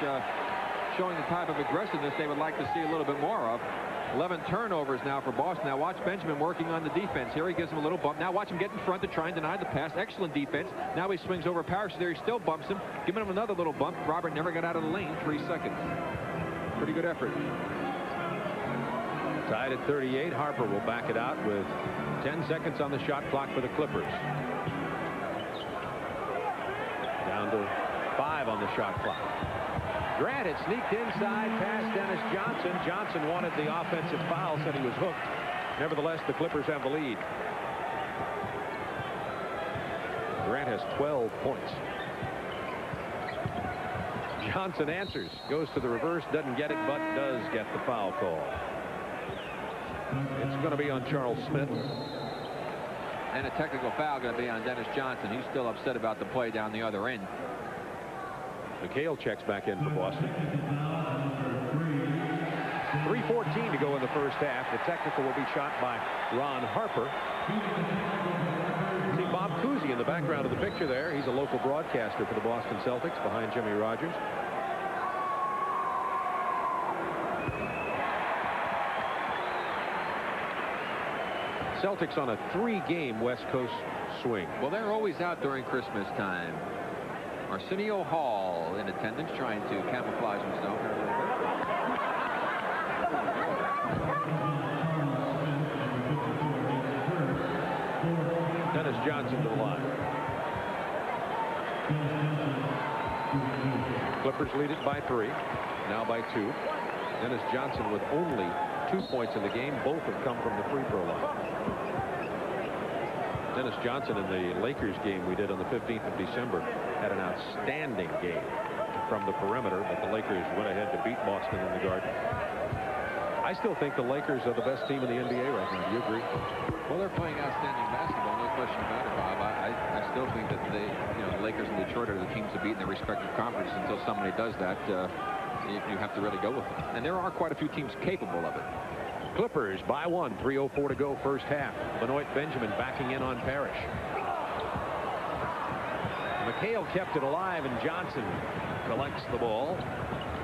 showing the type of aggressiveness they would like to see a little bit more of. 11 turnovers now for Boston. Now watch Benjamin working on the defense. Here he gives him a little bump. Now watch him get in front to try and deny the pass. Excellent defense. Now he swings over Parrish there. He still bumps him, giving him another little bump. Robert never got out of the lane. 3 seconds. Pretty good effort. Tied at 38. Harper will back it out with 10 seconds on the shot clock for the Clippers. Down to 5 on the shot clock. Grant had sneaked inside past Dennis Johnson. Johnson wanted the offensive foul, said he was hooked. Nevertheless, the Clippers have the lead. Grant has 12 points. Johnson answers, goes to the reverse, doesn't get it, but does get the foul call. It's going to be on Charles Smith. And a technical foul going to be on Dennis Johnson. He's still upset about the play down the other end. McHale checks back in for Boston. 3:14 to go in the first half. The technical will be shot by Ron Harper. See Bob Cousy in the background of the picture there. He's a local broadcaster for the Boston Celtics behind Jimmy Rogers. Celtics on a 3-game West Coast swing. Well, they're always out during Christmas time. Arsenio Hall in attendance, trying to camouflage himself. Dennis Johnson to the line. Clippers lead it by 3, now by 2. Dennis Johnson with only 2 points in the game. Both have come from the free throw line. Dennis Johnson in the Lakers game we did on the 15th of December had an outstanding game from the perimeter, but the Lakers went ahead to beat Boston in the Garden. I still think the Lakers are the best team in the NBA right now. Do you agree? Well, they're playing outstanding basketball, no question about it, Bob. I still think that the Lakers and Detroit are the teams to beat in their respective conferences. Until somebody does that, you have to really go with them. And there are quite a few teams capable of it. Clippers by 1, 3:04 to go first half. Benoit Benjamin backing in on Parrish. McHale kept it alive, and Johnson collects the ball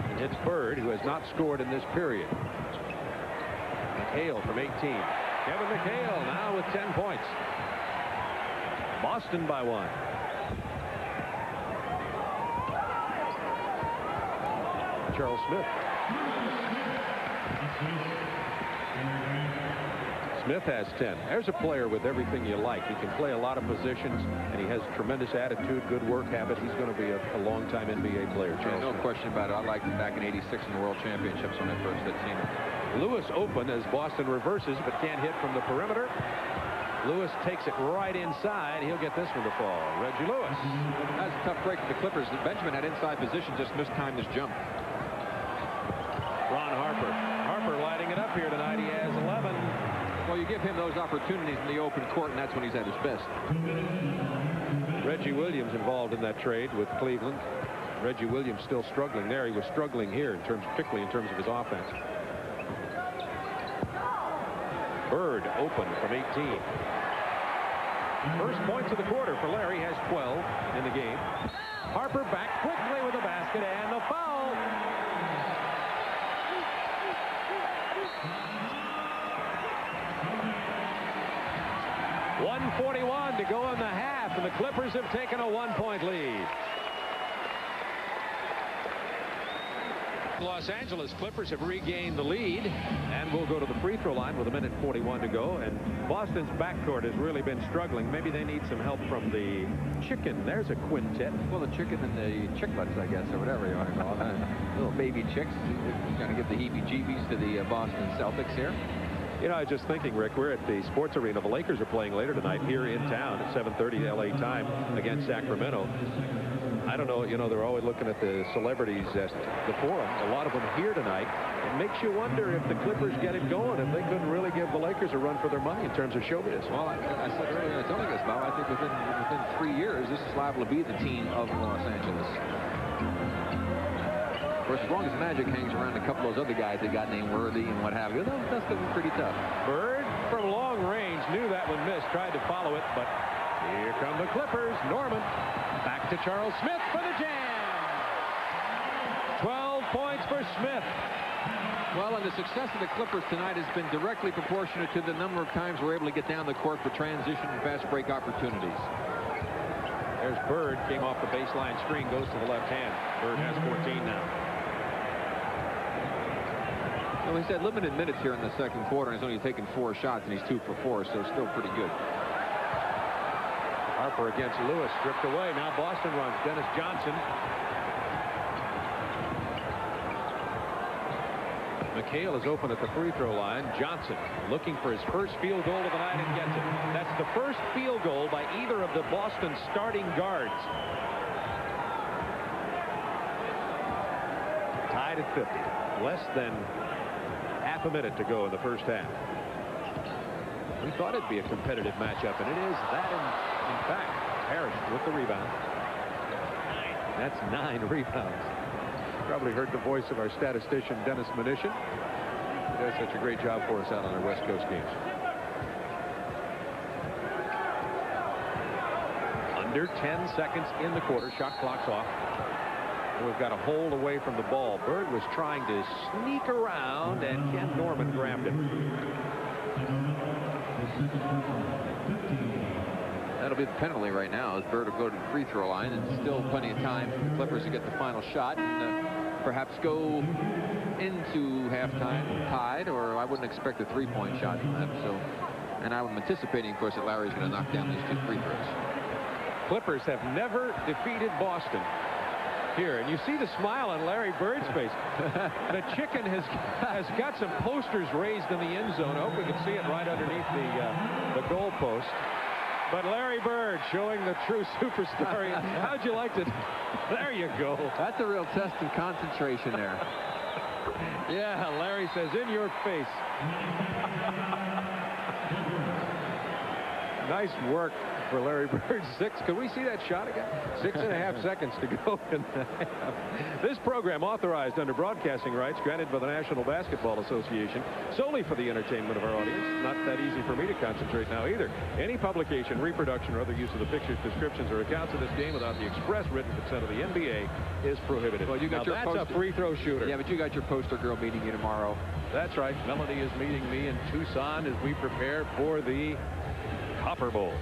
and hits Bird, who has not scored in this period. McHale from 18. Kevin McHale now with 10 points. Boston by 1. Charles Smith. Smith has 10. There's a player with everything you like. He can play a lot of positions, and he has tremendous attitude, good work habit. He's going to be a long-time NBA player. Charles no Smith. question about it. I liked him back in '86 in the World Championships when I first had seen him. Lewis open as Boston reverses, but can't hit from the perimeter. Lewis takes it right inside. He'll get this one to fall. Reggie Lewis. That's a tough break for the Clippers. Benjamin had inside position, just mistimed his jump. Ron Harper. Harper lighting it up here tonight. He has 11. Well, you give him those opportunities in the open court, and that's when he's at his best. Reggie Williams involved in that trade with Cleveland. Reggie Williams still struggling there. He was struggling here, particularly in terms of his offense. Bird open from 18. First points of the quarter for Larry, has 12 in the game. Harper back quickly with the basket and the foul. 1:41 to go in the half, and the Clippers have taken a 1-point lead. Los Angeles Clippers have regained the lead, and we'll go to the free throw line with 1:41 to go. And Boston's backcourt has really been struggling. Maybe they need some help from the chicken. There's a quintet. Well, the chicken and the chicklets, I guess, or whatever you want to call it. Little baby chicks. Going to give the heebie-jeebies to the Boston Celtics here. You know, I was just thinking, Rick, we're at the sports arena. The Lakers are playing later tonight here in town at 7:30 LA time against Sacramento. I don't know, they're always looking at the celebrities at the Forum. A lot of them here tonight. It makes you wonder if the Clippers get it going, if they couldn't really give the Lakers a run for their money in terms of show business. Well, I said earlier, I told you this, Bob, I think within 3 years, this is liable to be the team of Los Angeles. Of course, as long as Magic hangs around a couple of those other guys they got named Worthy and what have you, that's going to be pretty tough. Bird from long range knew that one missed, tried to follow it, but here come the Clippers. Norman back to Charles Smith for the jam. 12 points for Smith. Well, and the success of the Clippers tonight has been directly proportionate to the number of times we're able to get down the court for transition and fast break opportunities. There's Bird, came off the baseline screen, goes to the left hand. Bird has 14 now. Well, he's had limited minutes here in the second quarter, and he's only taken 4 shots, and he's 2 for 4, so still pretty good. Harper against Lewis, stripped away. Now Boston runs. Dennis Johnson. McHale is open at the free throw line. Johnson looking for his first field goal of the night and gets it. That's the first field goal by either of the Boston starting guards. Tied at 50. Less than half a minute to go in the first half. We thought it'd be a competitive matchup, and it is. That, in fact, Parrish with the rebound. That's 9 rebounds. Probably heard the voice of our statistician, Dennis Mnuchin. He does such a great job for us out on our West Coast games. Under 10 seconds in the quarter. Shot clock's off. We've got a hold away from the ball. Bird was trying to sneak around, and Ken Norman grabbed him. That'll be the penalty right now, as Bird will go to the free throw line, and still plenty of time for the Clippers to get the final shot and perhaps go into halftime tied, or I wouldn't expect a 3-point shot from that. So, and I'm anticipating, of course, that Larry's going to knock down these 2 free throws. Clippers have never defeated Boston here, and you see the smile on Larry Bird's face. The chicken has got some posters raised in the end zone. I hope we can see it right underneath the goal post. But Larry Bird showing the true superstar. How'd you like to? There you go. That's a real test of concentration there. Yeah, Larry says, in your face. Nice work for Larry Bird. Could we see that shot again? 6.5 seconds to go in the half. This program authorized under broadcasting rights granted by the National Basketball Association solely for the entertainment of our audience. Not that easy for me to concentrate now either. Any publication, reproduction, or other use of the pictures, descriptions, or accounts of this game without the express written consent of the NBA is prohibited. Well, you got your that's a free throw shooter. Yeah, but you got your poster girl meeting you tomorrow. That's right. Melanie is meeting me in Tucson as we prepare for the Copper Bowl.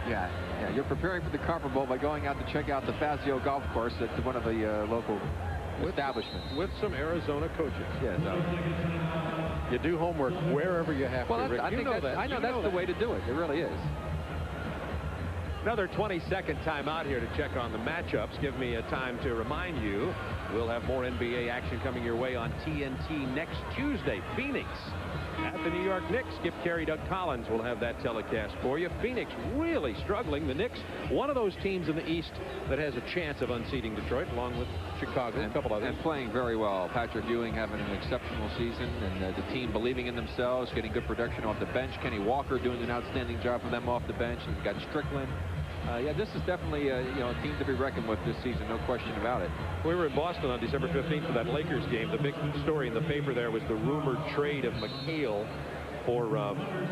Yeah, you're preparing for the Copper Bowl by going out to check out the Fazio Golf Course at one of the local establishments. With some Arizona coaches. Yes. You do homework wherever you have to, Rick. I know that's the way to do it. It really is. Another 20-second timeout here to check on the matchups. Give me a time to remind you. We'll have more NBA action coming your way on TNT next Tuesday. Phoenix at the New York Knicks. Skip Carey, Doug Collins will have that telecast for you. Phoenix really struggling. The Knicks, one of those teams in the East that has a chance of unseating Detroit, along with Chicago and a couple others. And playing very well. Patrick Ewing having an exceptional season, and the team believing in themselves, getting good production off the bench. Kenny Walker doing an outstanding job for them off the bench. And you've got Strickland. Yeah, this is definitely a team to be reckoned with this season, no question about it. We were in Boston on December 15th for that Lakers game. The big story in the paper there was the rumored trade of McHale for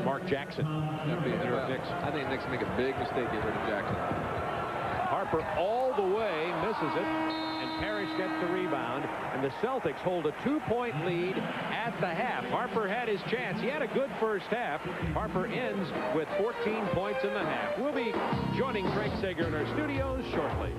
Mark Jackson. New York Knicks. I think the Knicks make a big mistake getting rid of Jackson. Harper all the way, misses it, and Parrish gets the rebound, and the Celtics hold a 2-point lead at the half. Harper had his chance. He had a good first half. Harper ends with 14 points in the half. We'll be joining Craig Sager in our studios shortly.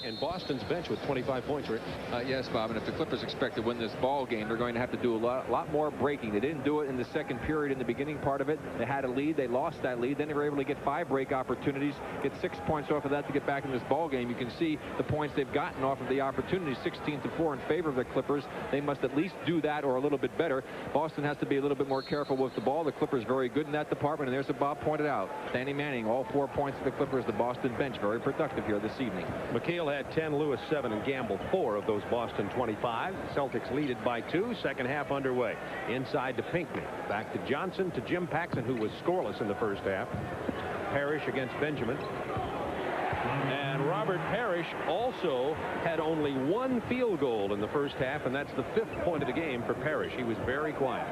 And Boston's bench with 25 points, Rick. Yes, Bob, and if the Clippers expect to win this ball game, they're going to have to do a lot more breaking. They didn't do it in the second period in the beginning part of it. They had a lead. They lost that lead. Then they were able to get 5 break opportunities, get 6 points off of that to get back in this ball game. You can see the points they've gotten off of the opportunities, 16-4 in favor of the Clippers. They must at least do that or a little bit better. Boston has to be a little bit more careful with the ball. The Clippers very good in that department, and there's what Bob pointed out. Danny Manning, all 4 points for the Clippers. The Boston bench very productive here this evening. McHale had 10, Lewis 7, and Gamble 4 of those Boston 25. Celtics lead it by 2. Second half underway. Inside to Pinckney. Back to Johnson, to Jim Paxson, who was scoreless in the first half. Parrish against Benjamin. And Robert Parrish also had only 1 field goal in the first half, and that's the 5th point of the game for Parrish. He was very quiet.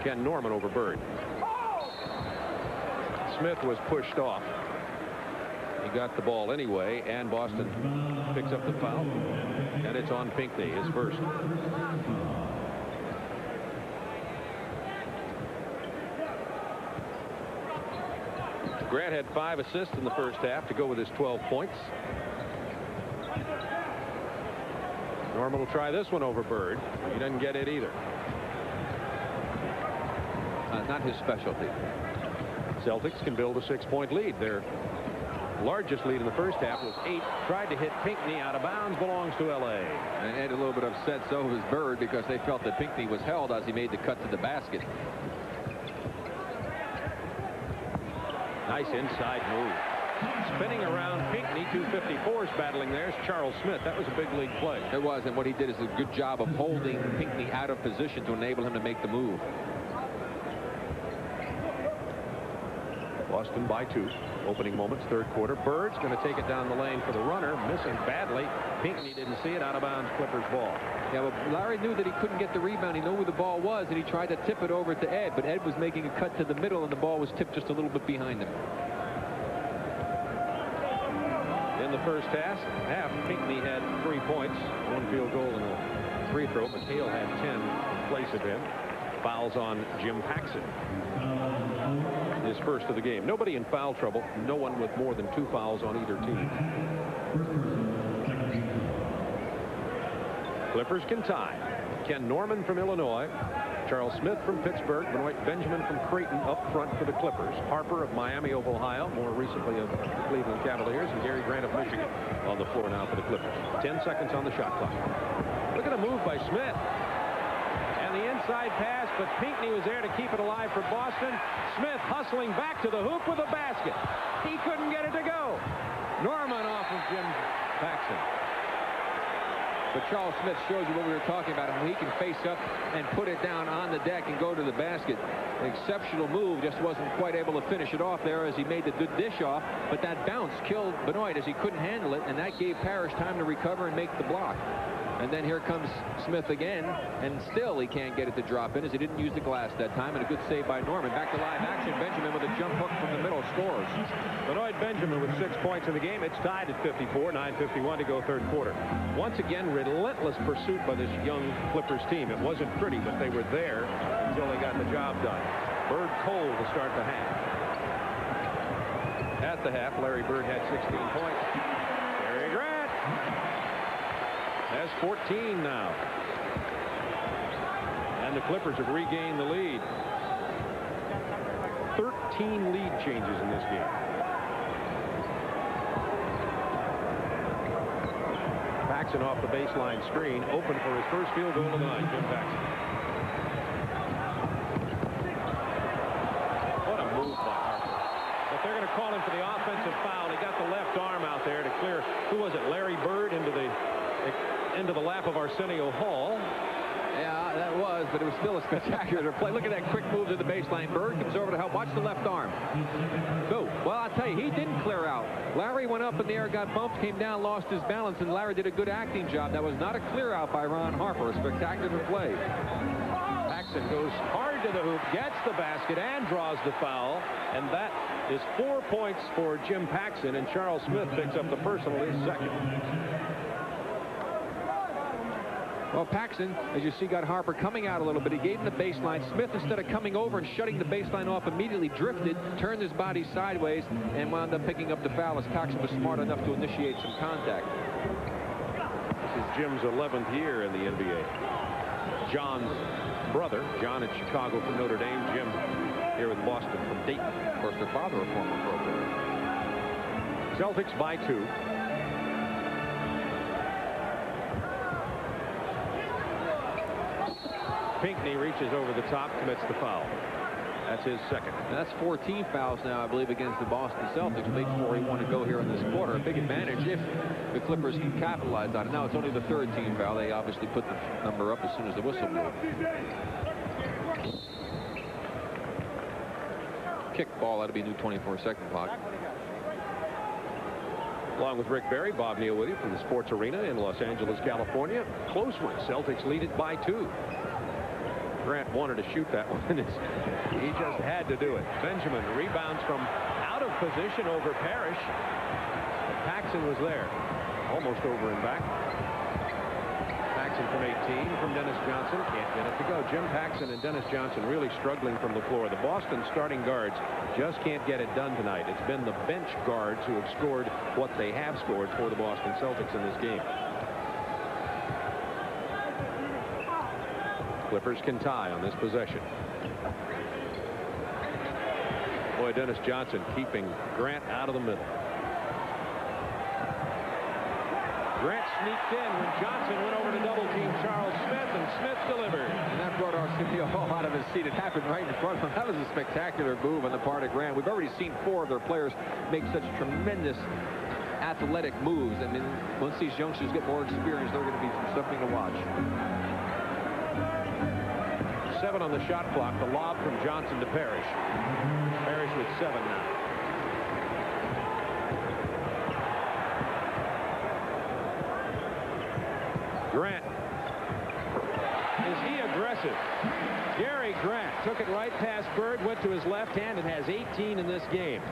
Ken Norman over Bird. Smith was pushed off. He got the ball anyway, and Boston picks up the foul, and it's on Pinckney, his first. Grant had 5 assists in the first half to go with his 12 points. Norman will try this one over Bird. He doesn't get it either. Not his specialty. Celtics can build a 6-point lead. Their largest lead in the first half was 8. Tried to hit Pinckney out of bounds. Belongs to L.A. And had a little bit upset, so was Bird, because they felt that Pinckney was held as he made the cut to the basket. Nice inside move. Spinning around Pinckney. 254s battling there is Charles Smith. That was a big league play. It was, and what he did is a good job of holding Pinckney out of position to enable him to make the move. Boston by 2. Opening moments, third quarter. Bird's going to take it down the lane for the runner. Missing badly. Pinckney didn't see it. Out of bounds, Clippers ball. Yeah, well, Larry knew that he couldn't get the rebound. He knew where the ball was, and he tried to tip it over to Ed, but Ed was making a cut to the middle, and the ball was tipped just a little bit behind him. In the first half, Pinckney had 3 points, 1 field goal and a free throw. McHale had 10 in place of him. Fouls on Jim Paxson. His first of the game. Nobody in foul trouble. No one with more than 2 fouls on either team. Clippers can tie. Ken Norman from Illinois Charles Smith from Pittsburgh, Benoit Benjamin from Creighton up front for the Clippers. Harper of Miami of Ohio, more recently of the Cleveland Cavaliers, and Gary Grant of Michigan on the floor now for the Clippers. 10 seconds on the shot clock. Look at a move by Smith. And the inside pass, but Pinckney was there to keep it alive for Boston. Smith hustling back to the hoop with a basket. He couldn't get it to go. Norman off of Jim Paxson. But Charles Smith shows you what we were talking about, how he can face up and put it down on the deck and go to the basket. An exceptional move, just wasn't quite able to finish it off there as he made the good dish off, but that bounce killed Benoit as he couldn't handle it, and that gave Parrish time to recover and make the block. And then here comes Smith again, and still he can't get it to drop in as he didn't use the glass that time, and a good save by Norman. Back to live action. Benjamin with a jump hook from the middle scores. Benoit Benjamin with 6 points in the game. It's tied at 54, 9:51 to go third quarter. Once again, relentless pursuit by this young Clippers team. It wasn't pretty, but they were there until they got the job done. Bird Cole to start the half. At the half, Larry Bird had 16 points. Gary Grant has 14 now. And the Clippers have regained the lead. 13 lead changes in this game. Paxson off the baseline screen, open for his first field goal of the night, Jim Paxson. What a move by Harper. But they're going to call him for the offensive foul. He got the left arm out there to clear, who was it, Larry Bird into the lap of Arsenio Hall. Yeah, that was, but it was still a spectacular play. Look at that quick move to the baseline. Bird comes over to help. Watch the left arm. Go. Well, I'll tell you, he didn't clear out. Larry went up in the air, got bumped, came down, lost his balance, and Larry did a good acting job. That was not a clear out by Ron Harper. A spectacular play. Paxson goes hard to the hoop, gets the basket, and draws the foul. And that is 4 points for Jim Paxson, and Charles Smith picks up the personal, his second. Well, Paxson, as you see, got Harper coming out a little bit. He gave him the baseline. Smith, instead of coming over and shutting the baseline off, immediately drifted, turned his body sideways, and wound up picking up the foul as Paxson was smart enough to initiate some contact. This is Jim's 11th year in the NBA. John's brother, John in Chicago from Notre Dame, Jim here with Boston from Dayton. Of course, their father, a former pro player. Celtics by 2. Pinckney reaches over the top, commits the foul. That's his second. And that's 14 fouls now, I believe, against the Boston Celtics. Late 4-1 to go here in this quarter. A big advantage if the Clippers can capitalize on it. Now it's only the third team foul. They obviously put the number up as soon as the whistle blew. Kick ball, that'll be a new 24-second clock. Along with Rick Barry, Bob Neal with you from the Sports Arena in Los Angeles, California. Close one. Celtics lead it by 2. Grant wanted to shoot that one. He just had to do it. Benjamin rebounds from out of position over Parrish. Paxson was there. Almost over and back. Paxson from 18 from Dennis Johnson. Can't get it to go. Jim Paxson and Dennis Johnson really struggling from the floor. The Boston starting guards just can't get it done tonight. It's been the bench guards who have scored what they have scored for the Boston Celtics in this game. Clippers can tie on this possession. Boy, Dennis Johnson keeping Grant out of the middle. Grant sneaked in when Johnson went over to double team Charles Smith, and Smith delivered. And that brought Arsenio Hall out of his seat. It happened right in front of him. That was a spectacular move on the part of Grant. We've already seen 4 of their players make such tremendous athletic moves. I mean, once these youngsters get more experience, they're going to be something to watch. 7 on the shot clock. The lob from Johnson to Parrish. Parrish with 7 now. Grant. Is he aggressive? Gary Grant took it right past Bird, went to his left hand, and has 18 in this game.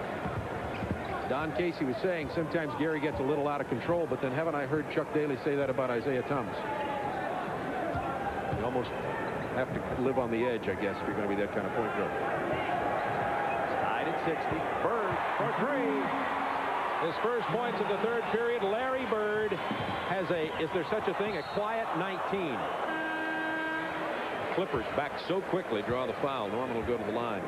Don Casey was saying sometimes Gary gets a little out of control, but then haven't I heard Chuck Daly say that about Isaiah Thomas? You almost have to live on the edge, I guess, if you're going to be that kind of point guard. Tied at 60. Bird for 3. His first points of the third period. Larry Bird has a, is there such a thing, a quiet 19. Clippers back so quickly, draw the foul. Norman will go to the line.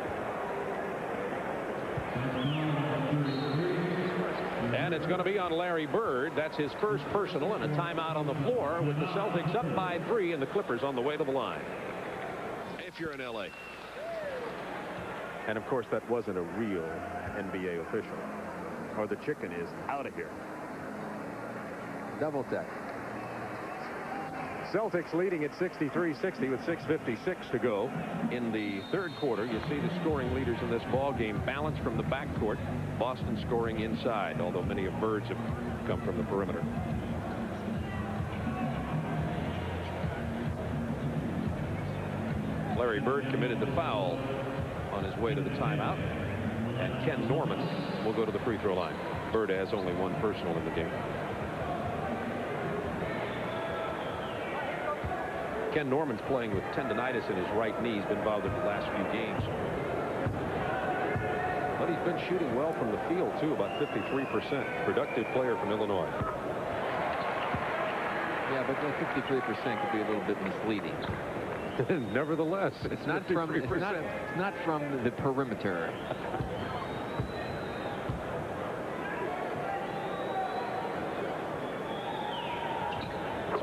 And it's going to be on Larry Bird. That's his first personal and a timeout on the floor with the Celtics up by 3 and the Clippers on the way to the line. If you're in L.A. And of course, that wasn't a real NBA official, or the chicken is out of here. Double tech. Celtics leading at 63-60 with 6:56 to go. In the third quarter, you see the scoring leaders in this ball game balance from the backcourt. Boston scoring inside, although many of Bird's have come from the perimeter. Larry Bird committed the foul on his way to the timeout, and Ken Norman will go to the free throw line. Bird has only one personal in the game. Ken Norman's playing with tendonitis in his right knee. He's been involved in the last few games. But he's been shooting well from the field, too, about 53%. Productive player from Illinois. Yeah, but the 53% could be a little bit misleading. Nevertheless, it's not from the perimeter.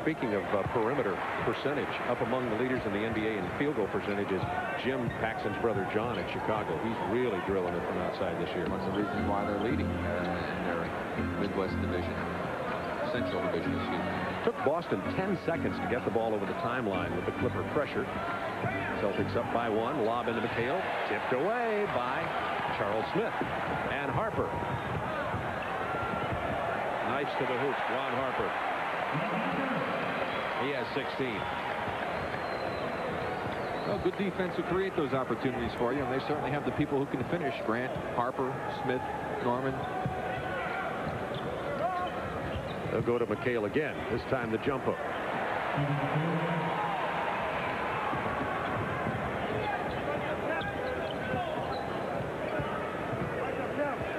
Speaking of perimeter percentage, up among the leaders in the NBA in field goal percentages, Jim Paxson's brother John in Chicago. He's really drilling it from outside this year. That's the reason why they're leading in their Midwest Division, Central Division, excuse me. Took Boston 10 seconds to get the ball over the timeline with the Clipper pressure. Celtics up by 1. Lob into McHale. Tipped away by Charles Smith. And Harper. Nice to the hoop, Ron Harper. He has 16. Well, good defense will create those opportunities for you, and they certainly have the people who can finish. Grant, Harper, Smith, Norman. They'll go to McHale again. This time the jump hook.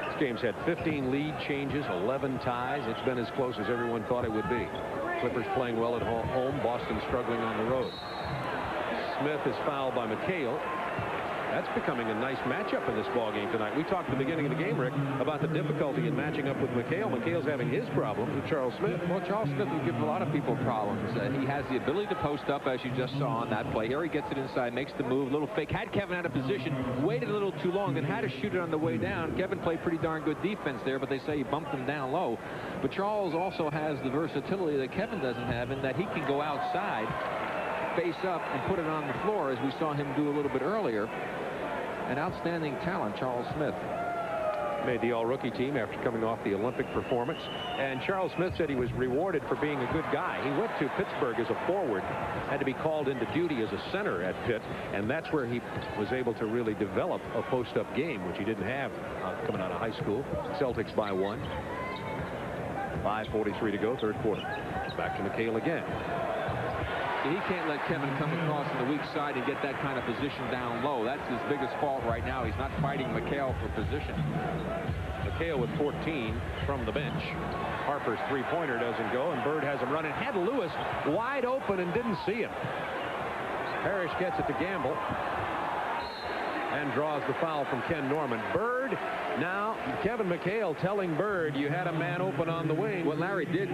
This game's had 15 lead changes, 11 ties. It's been as close as everyone thought it would be. Clippers playing well at home. Boston struggling on the road. Smith is fouled by McHale. That's becoming a nice matchup in this ball game tonight. We talked at the beginning of the game, Rick, about the difficulty in matching up with McHale. McHale's having his problem with Charles Smith. Well, Charles Smith will give a lot of people problems. He has the ability to post up, as you just saw on that play. Here he gets it inside, makes the move, little fake. Had Kevin out of position, waited a little too long, then had to shoot it on the way down. Kevin played pretty darn good defense there, but they say he bumped him down low. But Charles also has the versatility that Kevin doesn't have, in that he can go outside, face up, and put it on the floor, as we saw him do a little bit earlier. An outstanding talent, Charles Smith. Made the all-rookie team after coming off the Olympic performance. And Charles Smith said he was rewarded for being a good guy. He went to Pittsburgh as a forward, had to be called into duty as a center at Pitt, and that's where he was able to really develop a post-up game, which he didn't have coming out of high school. Celtics by 1. 5:43 to go, third quarter. Back to McHale again. He can't let Kevin come across on the weak side and get that kind of position down low. That's his biggest fault right now. He's not fighting McHale for position. McHale with 14 from the bench. Harper's three-pointer doesn't go, and Bird has him running. Had Lewis wide open and didn't see him. Parrish gets it to Gamble and draws the foul from Ken Norman. Bird, now Kevin McHale telling Bird, you had a man open on the wing. What Larry did,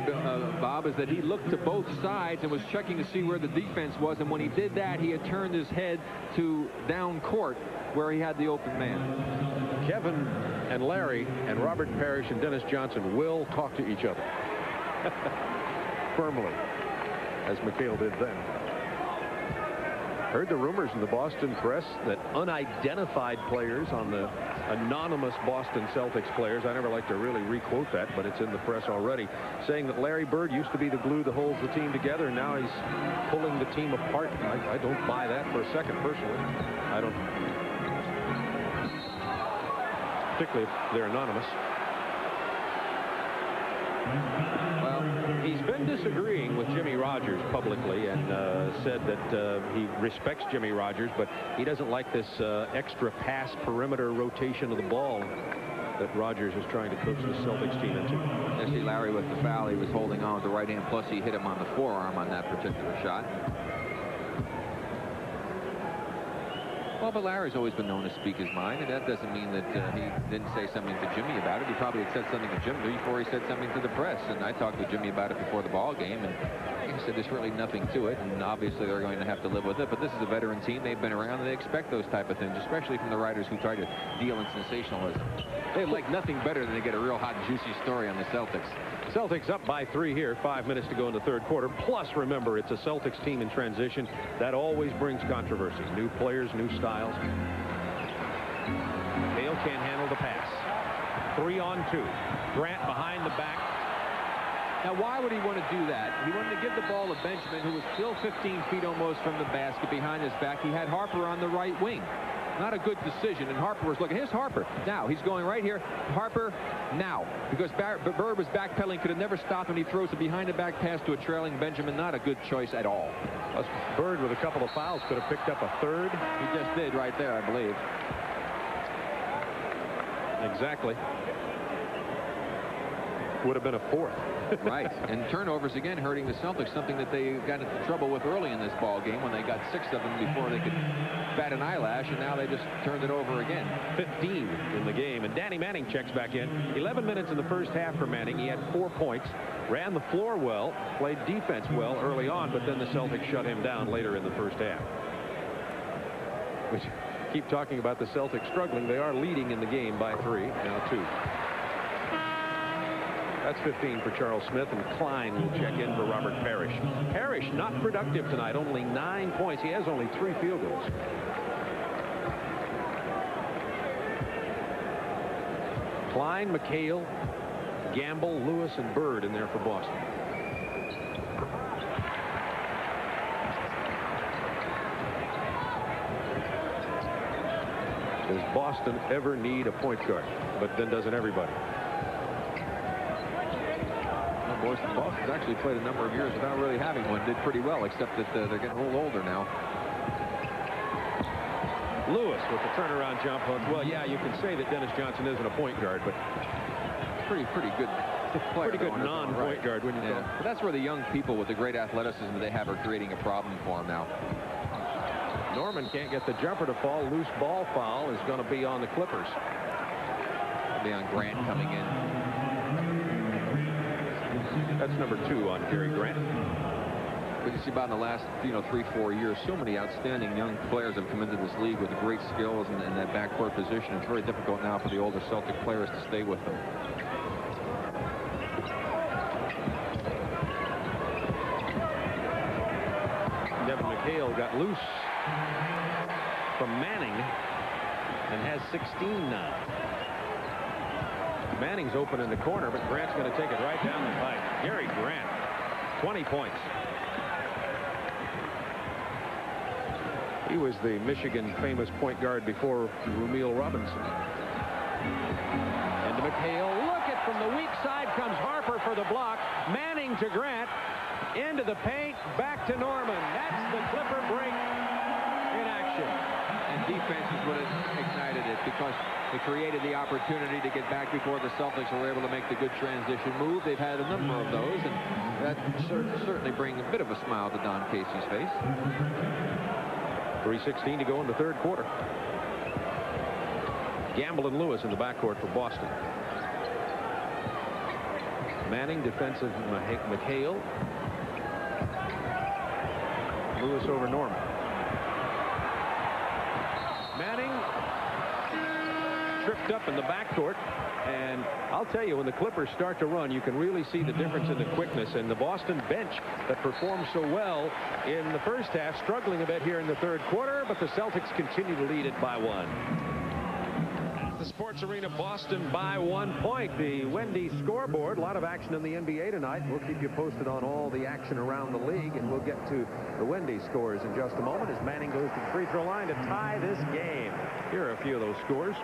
Bob, is that he looked to both sides and was checking to see where the defense was, and when he did that, he had turned his head to down court where he had the open man. Kevin and Larry and Robert Parrish and Dennis Johnson will talk to each other firmly, as McHale did then. Heard the rumors in the Boston press that unidentified players on the anonymous Boston Celtics players, I never like to really re-quote that, but it's in the press already, saying that Larry Bird used to be the glue that holds the team together, and now he's pulling the team apart. I don't buy that for a second, personally. I don't. Particularly if they're anonymous. Well, he's been disagreeing with Jimmy Rogers publicly, and said that he respects Jimmy Rogers, but he doesn't like this extra pass perimeter rotation of the ball that Rogers is trying to coach the Celtics team into. You see Larry with the foul. He was holding on with the right hand, plus he hit him on the forearm on that particular shot. Well, but Larry's always been known to speak his mind, and that doesn't mean that he didn't say something to Jimmy about it. He probably had said something to Jimmy before he said something to the press, and I talked to Jimmy about it before the ball game, and he said there's really nothing to it, and obviously they're going to have to live with it, but this is a veteran team. They've been around, and they expect those type of things, especially from the writers who try to deal in sensationalism. They like nothing better than to get a real hot, juicy story on the Celtics. Celtics up by 3 here. 5 minutes to go in the third quarter. Plus, remember, it's a Celtics team in transition. That always brings controversy. New players, new styles. Hale can't handle the pass. 3-on-2. Grant behind the back. Now, why would he want to do that? He wanted to give the ball to Benjamin, who was still 15 feet almost from the basket behind his back. He had Harper on the right wing. Not a good decision, and Harper was looking. Here's Harper. Now, he's going right here. Harper now. Because Bird was backpedaling, could have never stopped when he throws a behind-the-back pass to a trailing Benjamin. Not a good choice at all. Bird, with a couple of fouls, could have picked up a third. He just did right there, I believe. Exactly. Would have been a fourth. Right, and turnovers again hurting the Celtics, something that they got into trouble with early in this ball game when they got 6 of them before they could bat an eyelash, and now they just turned it over again. 15 in the game, and Danny Manning checks back in. 11 minutes in the first half for Manning. He had 4 points, ran the floor well, played defense well early on, but then the Celtics shut him down later in the first half. We keep talking about the Celtics struggling. They are leading in the game by 3, now 2. That's 15 for Charles Smith, and Klein will check in for Robert Parrish. Parrish not productive tonight, only 9 points. He has only 3 field goals. Klein, McHale, Gamble, Lewis, and Bird in there for Boston. Does Boston ever need a point guard? But then doesn't everybody? Boston's actually played a number of years without really having one. Did pretty well, except that they're getting a little older now. Lewis with the turnaround jump hook. Well, yeah, you can say that Dennis Johnson isn't a point guard, but pretty good player. Pretty good non-point guard when you go. But that's where the young people with the great athleticism they have are creating a problem for him now. Norman can't get the jumper to fall. Loose ball foul is going to be on the Clippers. It'll be on Grant coming in. That's number 2 on Gary Grant. But you see, about in the last 3-4 years, so many outstanding young players have come into this league with great skills in that backcourt position. It's very difficult now for the older Celtic players to stay with them. Devin McHale got loose from Manning and has 16 now. Manning's open in the corner, but Grant's going to take it right down the pipe. Gary Grant, 20 points. He was the Michigan famous point guard before Rumeal Robinson. Into McHale. Look at from the weak side comes Harper for the block. Manning to Grant. Into the paint. Back to Norman. That's the Clipper break in action. And defense is what ignited it, because they created the opportunity to get back before the Celtics were able to make the good transition move. They've had a number of those, and that certainly brings a bit of a smile to Don Casey's face. 3:16 to go in the third quarter. Gamble and Lewis in the backcourt for Boston. Manning defensive McHale. Lewis over Norman. Manning tripped up in the backcourt, and I'll tell you, when the Clippers start to run, you can really see the difference in the quickness. And the Boston bench that performed so well in the first half, struggling a bit here in the third quarter, but the Celtics continue to lead it by 1. The Sports Arena, Boston by 1 point. The Wendy scoreboard. A lot of action in the NBA tonight. We'll keep you posted on all the action around the league, and we'll get to the Wendy scores in just a moment as Manning goes to the free throw line to tie this game. Here are a few of those scores.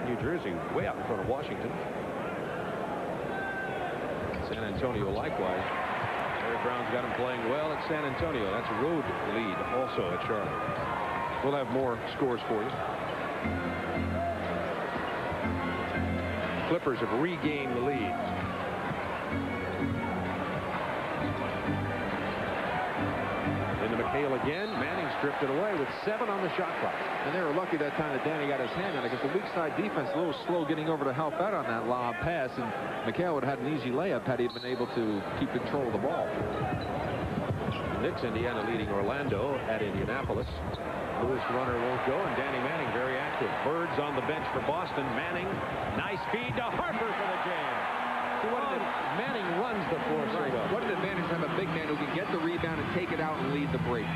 New Jersey way out in front of Washington. San Antonio likewise. Larry Brown's got him playing well at San Antonio. That's a road lead also at Charlotte. We'll have more scores for you. Clippers have regained the lead. Into McHale again. Manning stripped it away with 7 on the shot clock. And they were lucky that time that Danny got his hand on it, because the weak side defense a little slow getting over to help out on that lob pass, and McHale would have had an easy layup had he been able to keep control of the ball. Knicks, Indiana leading Orlando at Indianapolis. Lewis runner won't go, and Danny Manning very active. Birds on the bench for Boston. Manning, nice feed to Harper for the jam. Manning runs the floor straight up. What an advantage to have a big man who can get the rebound and take it out and lead the break.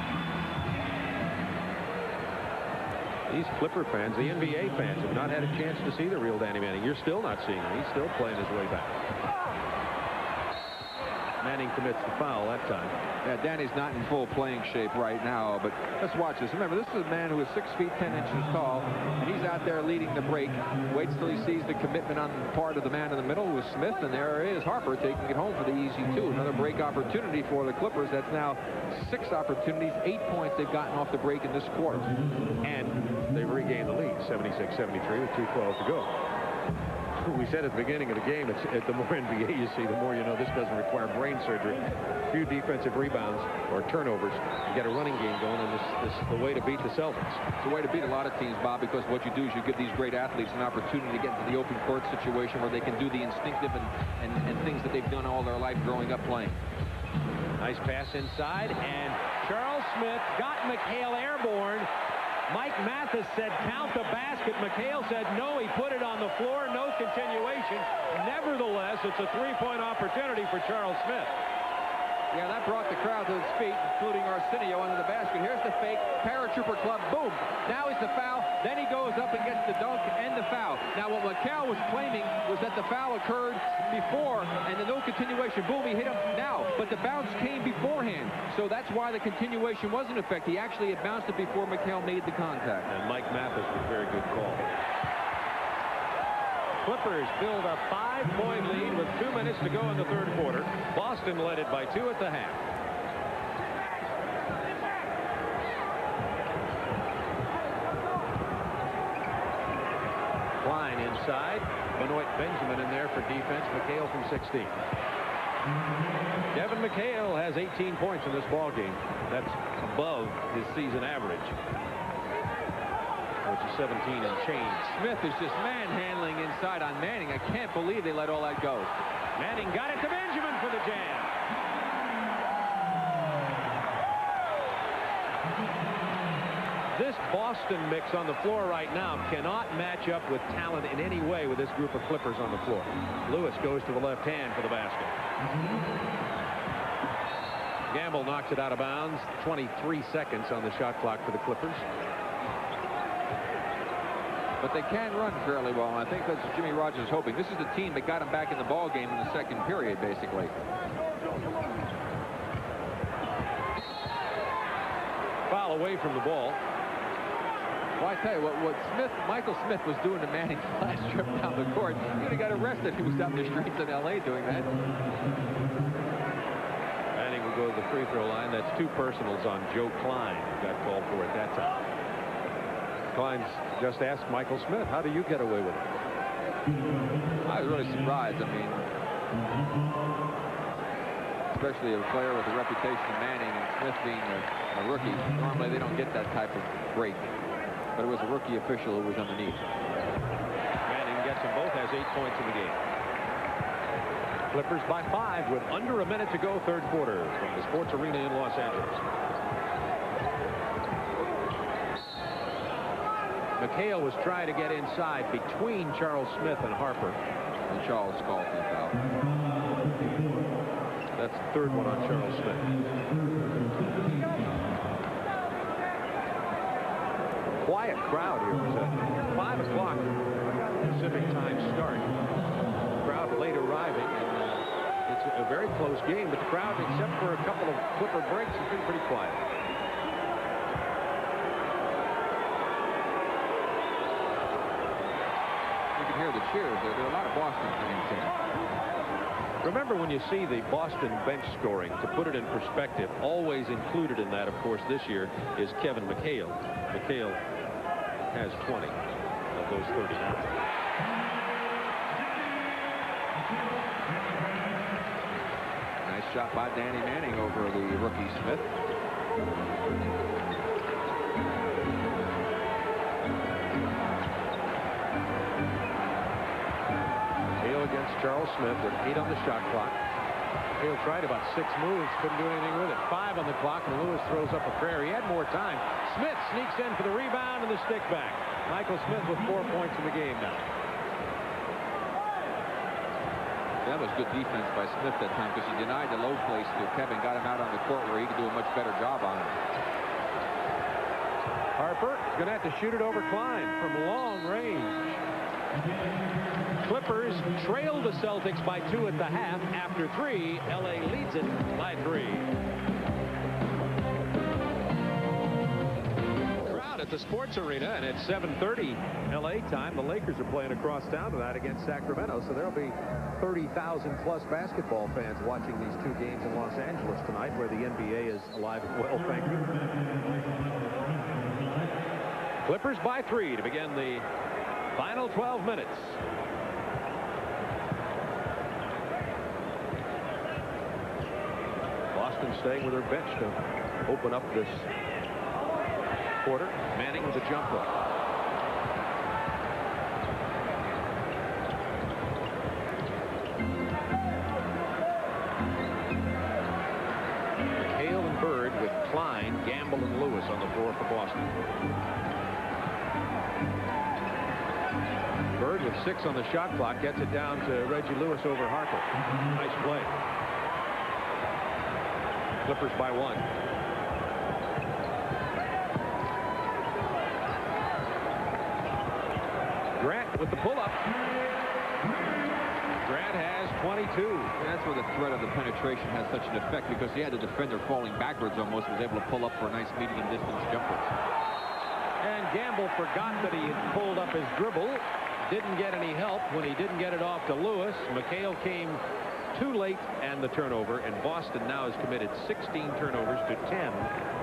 These Clipper fans, the NBA fans, have not had a chance to see the real Danny Manning. You're still not seeing him. He's still playing his way back. Manning commits the foul that time. Yeah, Danny's not in full playing shape right now, but let's watch this. Remember, this is a man who is 6 feet 10 inches tall, and he's out there leading the break. Waits till he sees the commitment on the part of the man in the middle, who is Smith, and there is Harper taking it home for the easy 2. Another break opportunity for the Clippers. That's now 6 opportunities, 8 points they've gotten off the break in this quarter. And they've regained the lead, 76-73 with 2:12 to go. We said at the beginning of the game, the more NBA you see, the more you know this doesn't require brain surgery. A few defensive rebounds or turnovers, you get a running game going, and this is the way to beat the Celtics. It's the way to beat a lot of teams, Bob, because what you do is you give these great athletes an opportunity to get into the open court situation where they can do the instinctive and things that they've done all their life growing up playing. Nice pass inside, and Charles Smith got McHale airborne. Mike Mathis said count the basket. McHale said no, he put it on the floor, no continuation. Nevertheless, it's a 3-point opportunity for Charles Smith. Yeah, that brought the crowd to its feet, including Arsenio under the basket. Here's the fake, paratrooper club, boom. Now he's the foul, then he goes up and gets the dunk and the foul. Now what McHale was claiming was that the foul occurred before and the no continuation. Boom, he hit him now, but the bounce came beforehand. So that's why the continuation was in effect. He actually had bounced it before McHale made the contact. And Mike Mathis was a very good call. Clippers build a 5-point lead with 2 minutes to go in the third quarter. Boston led it by 2 at the half. Klein inside. Benoit Benjamin in there for defense. McHale from 16. Kevin McHale has 18 points in this ball game. That's above his season average, which is 17 and change. Smith is just manhandling inside on Manning. I can't believe they let all that go. Manning got it to Benjamin for the jam. This Boston mix on the floor right now cannot match up with talent in any way with this group of Clippers on the floor. Lewis goes to the left hand for the basket. Gamble knocks it out of bounds. 23 seconds on the shot clock for the Clippers. But they can run fairly well, and I think that's what Jimmy Rogers is hoping. This is the team that got him back in the ball game in the second period, basically. Foul away from the ball. Well, I tell you what Michael Smith was doing to Manning last trip down the court, he would have got arrested if he was out in the streets in L.A. doing that. Manning will go to the free throw line. That's 2 personals on Joe Klein, who got called for at that time. Klein's just asked Michael Smith, how do you get away with it? I was really surprised. I mean, especially a player with the reputation of Manning and Smith being a rookie. Normally they don't get that type of break. But it was a rookie official who was underneath. Manning gets them both, has 8 points in the game. Clippers by 5 with under a minute to go, third quarter, from the Sports Arena in Los Angeles. McHale was trying to get inside between Charles Smith and Harper. And Charles called the foul. That's the third one on Charles Smith. Quiet crowd here. It was a 5 o'clock Pacific time start. Crowd late arriving, and it's a very close game, but the crowd, except for a couple of Clipper breaks, has been pretty quiet. You can hear the cheers. There are a lot of Boston fans here. Remember, when you see the Boston bench scoring, to put it in perspective, always included in that, of course, this year is Kevin McHale. McHale has 20 of those 39. Nice shot by Danny Manning over the rookie Smith. Against Charles Smith with 8 on the shot clock. Hale tried about 6 moves, couldn't do anything with it. 5 on the clock, and Lewis throws up a prayer. He had more time. Smith sneaks in for the rebound and the stick back. Michael Smith with 4 points in the game now. That was good defense by Smith that time because he denied the low place to Kevin, got him out on the court where he could do a much better job on it. Harper is going to have to shoot it over Klein from long range. Clippers trail the Celtics by 2 at the half. After 3, LA leads it by 3. Crowd at the Sports Arena, and it's 7:30 LA time. The Lakers are playing across town tonight against Sacramento, so there'll be 30,000 plus basketball fans watching these 2 games in Los Angeles tonight, where the NBA is alive and well. Thank you. Clippers by 3 to begin the final 12 minutes. Boston staying with her bench to open up this quarter. Manning with a jump hook. Hale and Bird with Klein, Gamble, and Lewis on the floor for Boston. Bird with 6 on the shot clock gets it down to Reggie Lewis over Harper. Nice play. Clippers by 1. Grant with the pull-up. Grant has 22. That's where the threat of the penetration has such an effect, because he had the defender falling backwards almost, was able to pull up for a nice medium distance jumper. And Gamble forgot that he had pulled up his dribble. Didn't get any help when he didn't get it off to Lewis. McHale came too late, and the turnover, and Boston now has committed 16 turnovers to 10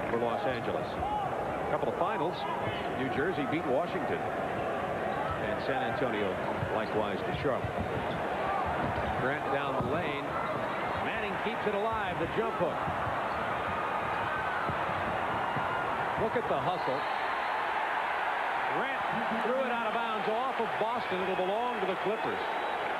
for Los Angeles. A couple of finals. New Jersey beat Washington, and San Antonio likewise to Charlotte. Grant down the lane. Manning keeps it alive. The jump hook. Look at the hustle. Grant threw it out of bounds off of Boston. It'll belong to the Clippers.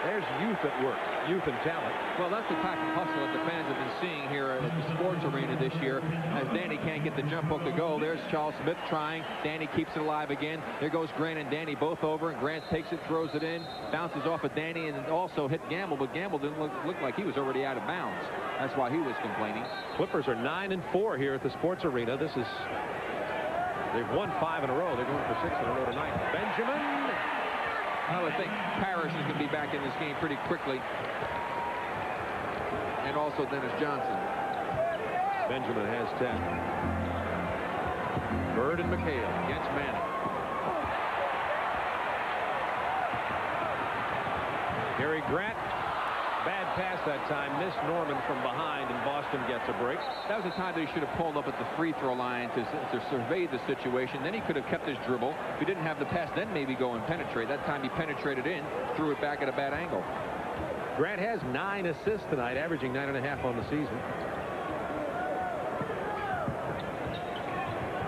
There's youth at work, youth and talent. Well, that's the type of hustle that the fans have been seeing here at the Sports Arena this year. As Danny can't get the jump hook to go, there's Charles Smith trying. Danny keeps it alive again. There goes Grant and Danny both over, and Grant takes it, throws it in, bounces off of Danny, and also hit Gamble, but Gamble didn't look like he was already out of bounds. That's why he was complaining. Clippers are 9-4 here at the Sports Arena. They've won 5 in a row. They're going for 6 in a row tonight. Benjamin. I would think Parrish is going to be back in this game pretty quickly. And also Dennis Johnson. Benjamin has 10. Bird and McHale against Manning. Gary Grant. Bad pass that time. Missed Norman from behind, and Boston gets a break. That was the time that he should have pulled up at the free throw line to survey the situation. Then he could have kept his dribble. If he didn't have the pass, then maybe go and penetrate. That time he penetrated in, threw it back at a bad angle. Grant has 9 assists tonight, averaging 9.5 on the season.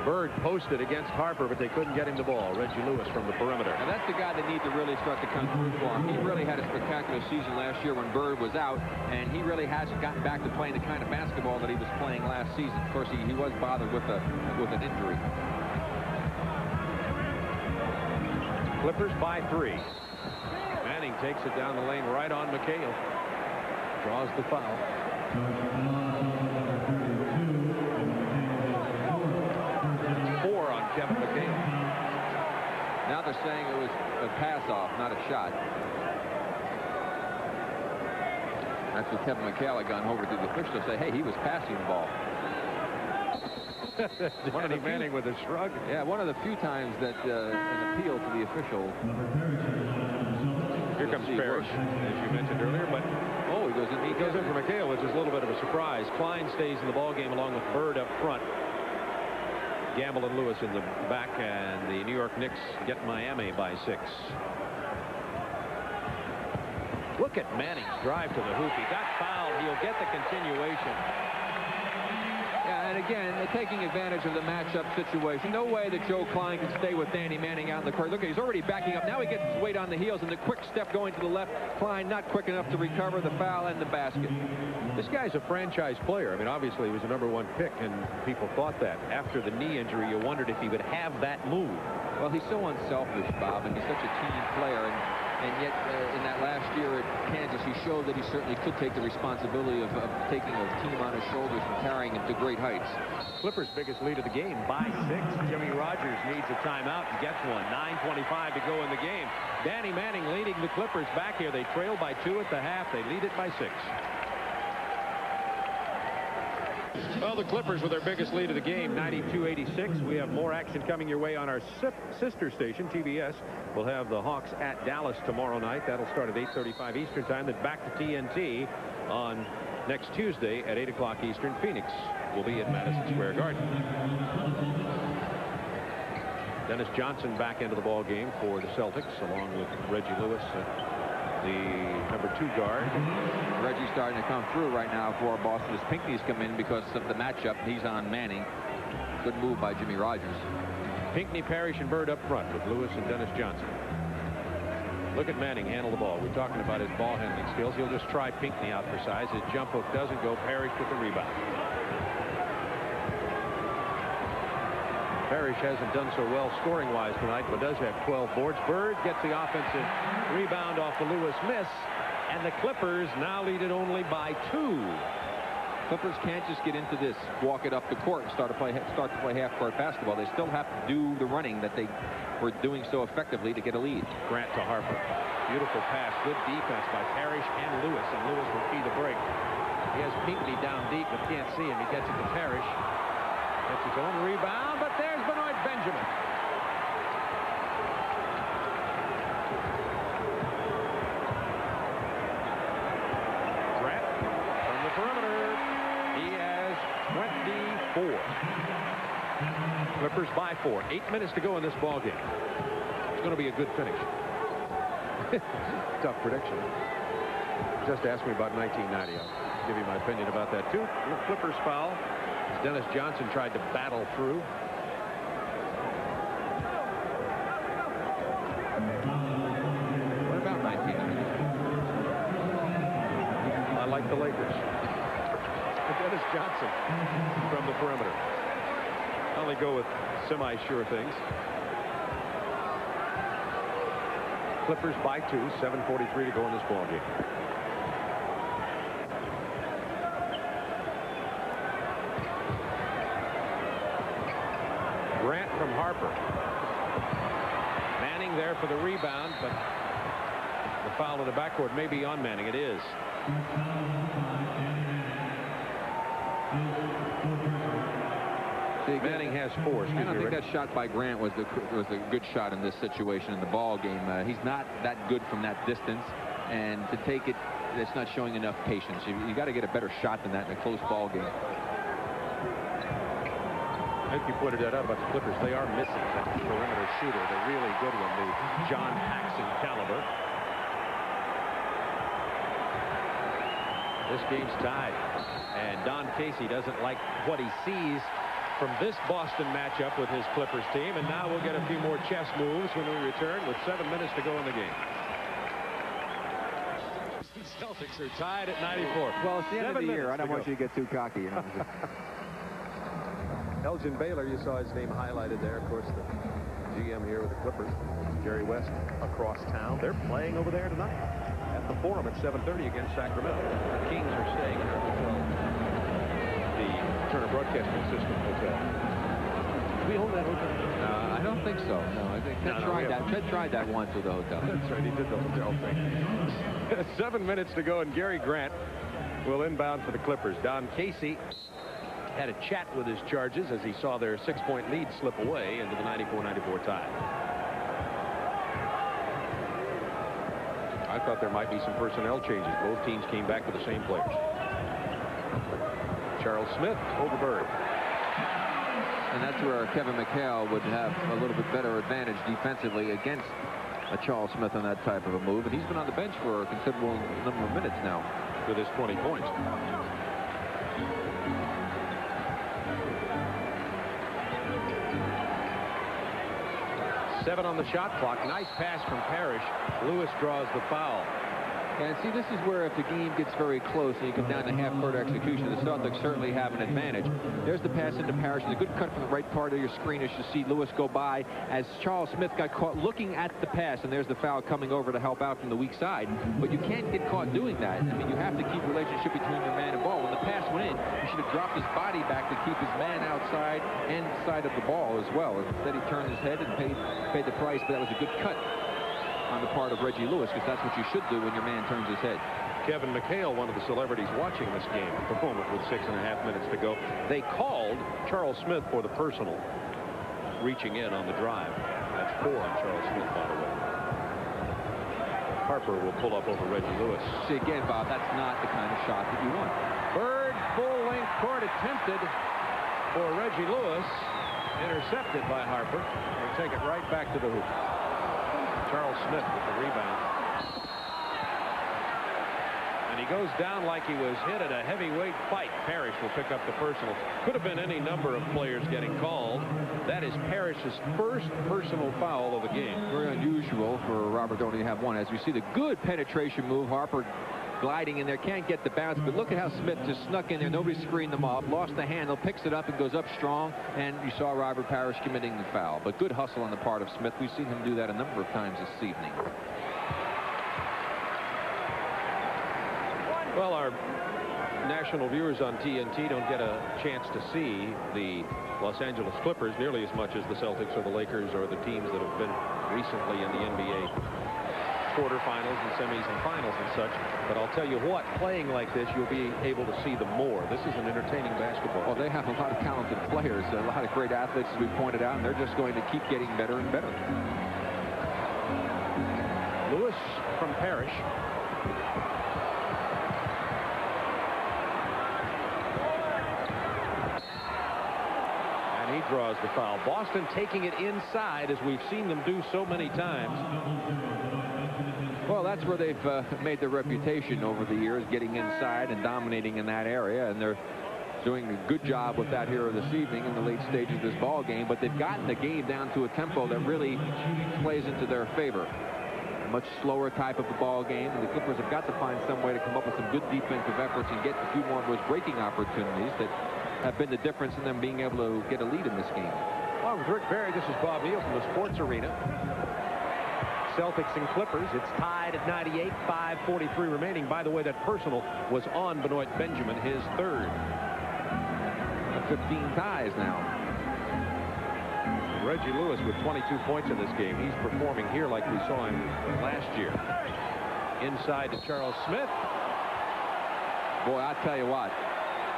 Bird posted against Harper, but they couldn't get him the ball. Reggie Lewis from the perimeter. And that's the guy they need to really start to come through for him. He really had a spectacular season last year when Bird was out, and he really hasn't gotten back to playing the kind of basketball that he was playing last season. Of course, he was bothered with an injury. Clippers by 3. Manning takes it down the lane right on McHale. Draws the foul. Kevin McHale. Now they're saying it was a pass-off, not a shot. That's what Kevin McHale had gone over to the official to say, hey, he was passing the ball. Danny Manning with a shrug. Yeah, one of the few times that an appeal to the official. Here comes Parrish, as you mentioned earlier, but he goes in. He goes in for McHale, which is a little bit of a surprise. Klein stays in the ball game along with Bird up front. Gamble and Lewis in the back, and the New York Knicks get Miami by 6. Look at Manning's drive to the hoop. He got fouled. He'll get the continuation. Yeah, And again, taking advantage of the matchup situation. No way that Joe Klein can stay with Danny Manning out in the court. Look, he's already backing up. Now he gets his weight on the heels, and the quick step going to the left. Klein not quick enough to recover the foul and the basket. This guy's a franchise player. I mean, obviously, he was a #1 pick, and people thought that. After the knee injury, you wondered if he would have that move. Well, he's so unselfish, Bob, and he's such a team player. And yet, in that last year at Kansas, he showed that he certainly could take the responsibility of taking a team on his shoulders and carrying him to great heights. Clippers' biggest lead of the game by 6. Jimmy Rogers needs a timeout and gets one. 9:25 to go in the game. Danny Manning leading the Clippers back here. They trail by 2 at the half. They lead it by 6. Well, the Clippers with their biggest lead of the game, 92-86. We have more action coming your way on our sister station, TBS. We'll have the Hawks at Dallas tomorrow night. That'll start at 8:35 Eastern time. Then back to TNT on next Tuesday at 8 o'clock Eastern. Phoenix will be at Madison Square Garden. Dennis Johnson back into the ball game for the Celtics, along with Reggie Lewis, the #2 guard. Reggie's starting to come through right now for Boston as Pinckney's come in because of the matchup. He's on Manning. Good move by Jimmy Rogers. Pinckney, Parrish, and Bird up front with Lewis and Dennis Johnson. Look at Manning handle the ball. We're talking about his ball handling skills. He'll just try Pinckney out for size. His jump hook doesn't go. Parrish with the rebound. Parrish hasn't done so well scoring-wise tonight, but does have 12 boards. Bird gets the offensive rebound off the Lewis miss, and the Clippers now lead it only by 2. Clippers can't just get into this, walk it up the court, and start to play half-court basketball. They still have to do the running that they were doing so effectively to get a lead. Grant to Harper. Beautiful pass. Good defense by Parrish and Lewis will key the break. He has Pinckney down deep, but can't see him. He gets it to Parrish. Gets his own rebound, but there's Benoit Benjamin. Grant from the perimeter. He has 24. Clippers by 4. 8 minutes to go in this ball game. It's going to be a good finish. Tough prediction. Just ask me about 1990. I'll give you my opinion about that too. The Clippers foul. Dennis Johnson tried to battle through. What about 1990? I like the Lakers. Dennis Johnson from the perimeter. I only go with semi-sure things. Clippers by 2. 7:43 to go in this ball game. Grant from Harper. Manning there for the rebound, but the foul in the backcourt may be on Manning. It is. Manning has 4. I don't think that shot by Grant was a good shot in this situation in the ball game. He's not that good from that distance, and to take it, it's not showing enough patience. You got to get a better shot than that in a close ball game. I think you pointed that out about the Clippers. They are missing that perimeter shooter, the really good one, the John Paxson caliber. This game's tied, and Don Casey doesn't like what he sees from this Boston matchup with his Clippers team, and now we'll get a few more chess moves when we return with 7 minutes to go in the game. Celtics are tied at 94. Well, it's the end of the year. I don't want you to get too cocky. You know? Elgin Baylor, you saw his name highlighted there. Of course, the GM here with the Clippers. Jerry West across town. They're playing over there tonight at the Forum at 7:30 against Sacramento. The Kings are staying in their hotel, the Turner Broadcasting System hotel. Do we hold that hotel? I don't think so. No, I think Ted tried that once with the hotel. That's right. He did the hotel thing. 7 minutes to go, and Gary Grant will inbound for the Clippers. Don Casey had a chat with his Charges as he saw their 6-point lead slip away into the 94-94 tie. I thought there might be some personnel changes. Both teams came back with the same players. Charles Smith over Bird. And that's where Kevin McHale would have a little bit better advantage defensively against a Charles Smith on that type of a move. And he's been on the bench for a considerable number of minutes now with his 20 points. 7 on the shot clock. Nice pass from Parrish. Lewis draws the foul. And see, this is where if the game gets very close and you come down to half-court execution, the Celtics certainly have an advantage. There's the pass into Parrish. It's a good cut from the right part of your screen as you see Lewis go by as Charles Smith got caught looking at the pass, and there's the foul coming over to help out from the weak side. But you can't get caught doing that. I mean, you have to keep relationship between your man and ball. When the pass went in, he should have dropped his body back to keep his man outside and side of the ball as well. Instead, he turned his head and paid the price, but that was a good cut on the part of Reggie Lewis, because that's what you should do when your man turns his head. Kevin McHale, one of the celebrities watching this game at the moment with 6.5 minutes to go. They called Charles Smith for the personal, reaching in on the drive. That's 4 on Charles Smith, by the way. Harper will pull up over Reggie Lewis. See, again, Bob, that's not the kind of shot that you want. Bird, full-length court attempted for Reggie Lewis. Intercepted by Harper. They take it right back to the hoop. Charles Smith with the rebound. And he goes down like he was hit at a heavyweight fight. Parrish will pick up the personal. Could have been any number of players getting called. That is Parrish's first personal foul of the game. Very unusual for Robert to only have one. As we see the good penetration move, Harper gliding in there, can't get the bounce, but look at how Smith just snuck in there. Nobody screened them off, lost the handle, picks it up and goes up strong, and you saw Robert Parrish committing the foul. But good hustle on the part of Smith. We've seen him do that a number of times this evening. Well, our national viewers on TNT don't get a chance to see the Los Angeles Clippers nearly as much as the Celtics or the Lakers or the teams that have been recently in the NBA quarterfinals and semis and finals and such. But I'll tell you what, playing like this, you'll be able to see them more. This is an entertaining basketball. Well, they have a lot of talented players, a lot of great athletes, as we pointed out, and they're just going to keep getting better and better. Lewis from Parrish. And he draws the foul. Boston taking it inside, as we've seen them do so many times. Well, that's where they've made their reputation over the years, getting inside and dominating in that area, and they're doing a good job with that here this evening in the late stages of this ball game. But they've gotten the game down to a tempo that really plays into their favor. A much slower type of a ball game, and the Clippers have got to find some way to come up with some good defensive efforts and get a few more of those breaking opportunities that have been the difference in them being able to get a lead in this game. Well, with Rick Barry, this is Bob Neal from the Sports Arena. Celtics and Clippers. It's tied at 98, 5:43 remaining. By the way, that personal was on Benoit Benjamin, his third. 15 ties now. Reggie Lewis with 22 points in this game. He's performing here like we saw him last year. Inside to Charles Smith. Boy, I tell you what,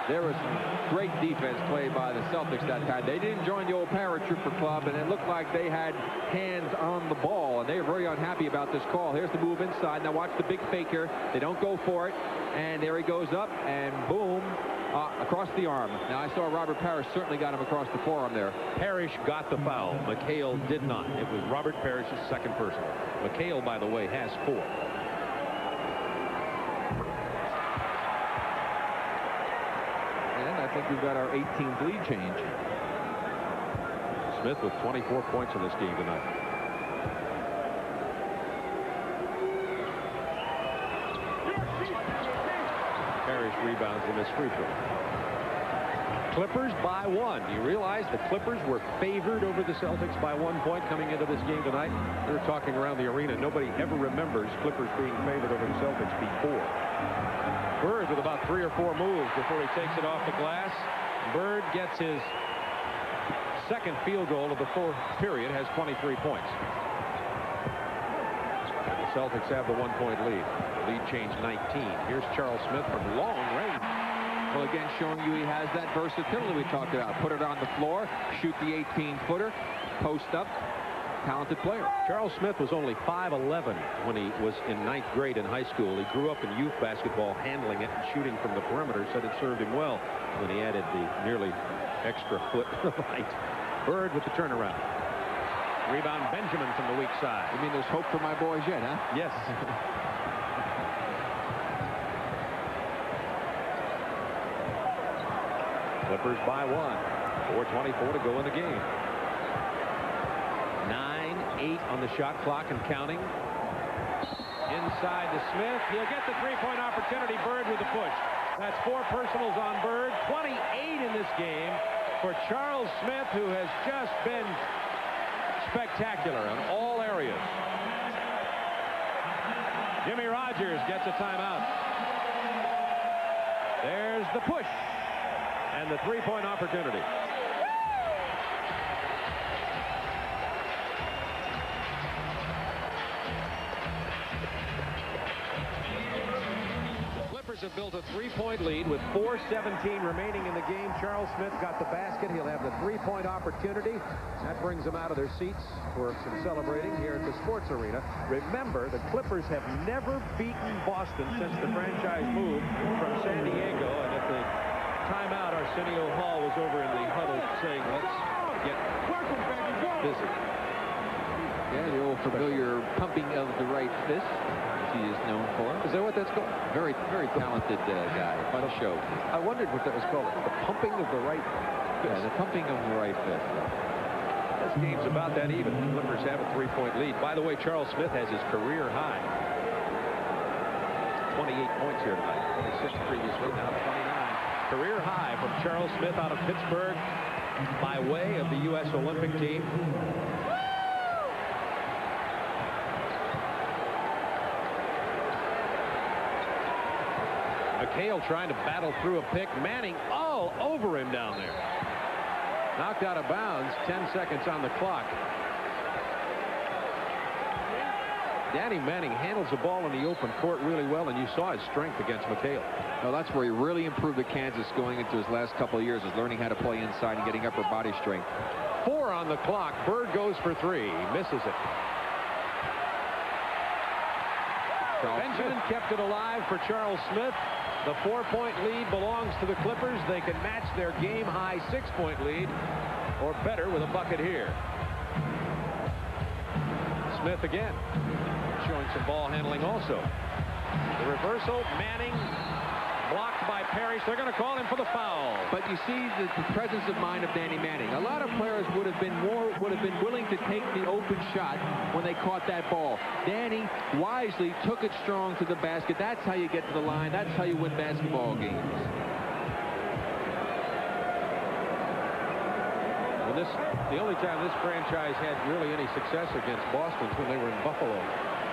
there was some great defense played by the Celtics that time. They didn't join the old paratrooper club, and it looked like they had hands on the ball, and they were very unhappy about this call. Here's the move inside. Now watch the big fake here. They don't go for it, and there he goes up, and boom, across the arm. Now I saw Robert Parrish certainly got him across the forearm there. Parrish got the foul. McHale did not. It was Robert Parrish's second personal. McHale, by the way, has 4. I think we've got our 18th lead change. Smith with 24 points in this game tonight. Parrish rebounds in this free throw. Clippers by 1. Do you realize the Clippers were favored over the Celtics by 1 point coming into this game tonight? They were talking around the arena. Nobody ever remembers Clippers being favored over the Celtics before. Bird with about 3 or 4 moves before he takes it off the glass. Bird gets his second field goal of the 4th period, has 23 points. And the Celtics have the 1-point lead. Lead change 19. Here's Charles Smith from long range. Well, again, showing you he has that versatility we talked about. Put it on the floor, shoot the 18-footer, post up. Talented player. Charles Smith was only 5'11" when he was in 9th grade in high school. He grew up in youth basketball, handling it and shooting from the perimeter. Said it served him well when he added the nearly extra foot to the right. Bird with the turnaround. Rebound Benjamin from the weak side. You mean there's hope for my boys yet, huh? Yes. Clippers by 1. 4:24 to go in the game. 9-8 8 on the shot clock and counting. Inside to Smith. He'll get the three-point opportunity. Bird with the push. That's 4 personals on Bird. 28 in this game for Charles Smith, who has just been spectacular in all areas. Jimmy Rogers gets a timeout. There's the push and the three-point opportunity. Have built a three-point lead with 4:17 remaining in the game. Charles Smith got the basket. He'll have the three-point opportunity. That brings them out of their seats for some celebrating here at the Sports Arena. Remember, the Clippers have never beaten Boston since the franchise moved from San Diego. And at the timeout, Arsenio Hall was over in the huddle saying, let's get busy. Yeah, the old familiar pumping of the right fist. He is known for. Is that what that's called? Very talented guy. Fun show. I wondered what that was called. The pumping of the right fist. Yeah, the pumping of the right fist. This game's about that even. The Clippers have a three-point lead. By the way, Charles Smith has his career high. 28 points here tonight. 26 previously, now 29. Career high from Charles Smith out of Pittsburgh by way of the U.S. Olympic team. McHale trying to battle through a pick. Manning all over him down there. Knocked out of bounds. 10 seconds on the clock. Danny Manning handles the ball in the open court really well, and you saw his strength against McHale. Well, that's where he really improved at Kansas going into his last couple of years, is learning how to play inside and getting upper body strength. 4 on the clock. Bird goes for 3. He misses it. Benjamin kept it alive for Charles Smith. The 4-point lead belongs to the Clippers. They can match their game-high 6-point lead or better with a bucket here. Smith again, showing some ball handling also. The reversal, Manning blocked by Parrish. They're going to call him for the foul. But you see the presence of mind of Danny Manning. A lot of players would have been willing to take the open shot when they caught that ball. Danny wisely took it strong to the basket. That's how you get to the line. That's how you win basketball games. Well, the only time this franchise had really any success against Boston was when they were in Buffalo,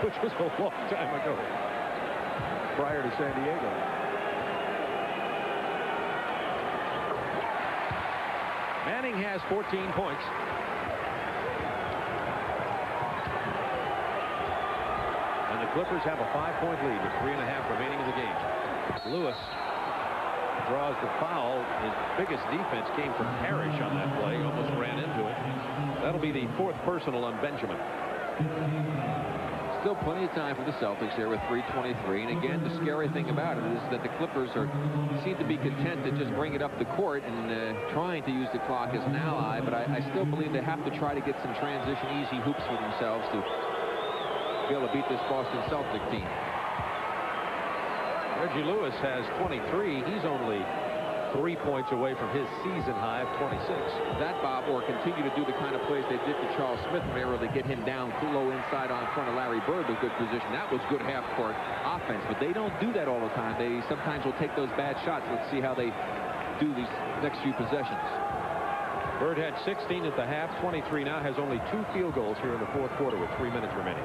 which was a long time ago, prior to San Diego. Manning has 14 points. And the Clippers have a 5-point lead with 3.5 remaining in the game. Lewis draws the foul. His biggest defense came from Parrish on that play. Almost ran into it. That'll be the 4th personal on Benjamin. Still plenty of time for the Celtics here with 3:23. And again, the scary thing about it is that the Clippers seem to be content to just bring it up the court and trying to use the clock as an ally. But I still believe they have to try to get some transition easy hoops for themselves to be able to beat this Boston Celtic team. Reggie Lewis has 23. He's only 3 points away from his season high of 26. That, Bob, or continue to do the kind of plays they did to Charles Smith when they were able to get him down low inside on front of Larry Bird with good position. That was good half-court offense, but they don't do that all the time. They sometimes will take those bad shots. Let's see how they do these next few possessions. Bird had 16 at the half, 23 now, has only 2 field goals here in the 4th quarter with 3 minutes remaining.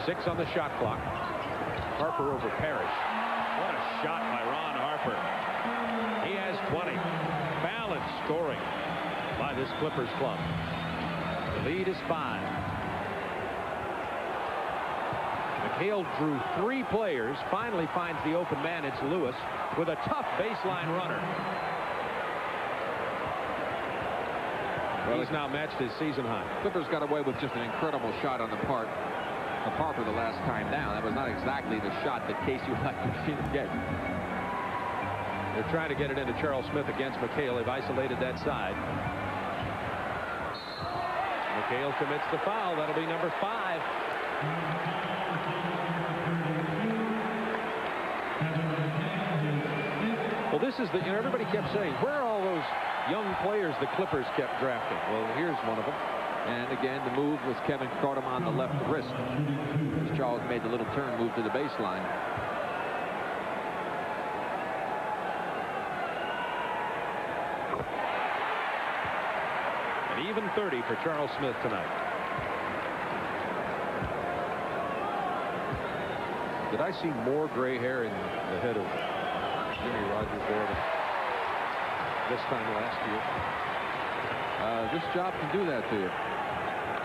6 on the shot clock. Harper over Parrish. What a shot by Ron Harper. He has 20. Balanced scoring by this Clippers club. The lead is 5. McHale drew 3 players. Finally finds the open man. It's Lewis with a tough baseline runner. Well, he's now matched his season high. Clippers got away with just an incredible shot on the part of Harper the last time down. That was not exactly the shot that Casey would like to see them get. They're trying to get it into Charles Smith against McHale. They've isolated that side. McHale commits the foul. That'll be number 5. Well, this is the, everybody kept saying, where are all those young players the Clippers kept drafting. Well, here's one of them. And again, the move was Kevin caught him on the left wrist. As Charles made the little turn, move to the baseline. An even 30 for Charles Smith tonight. Did I see more gray hair in the head of Jimmy Rogers there than this time last year? This job can do that to you.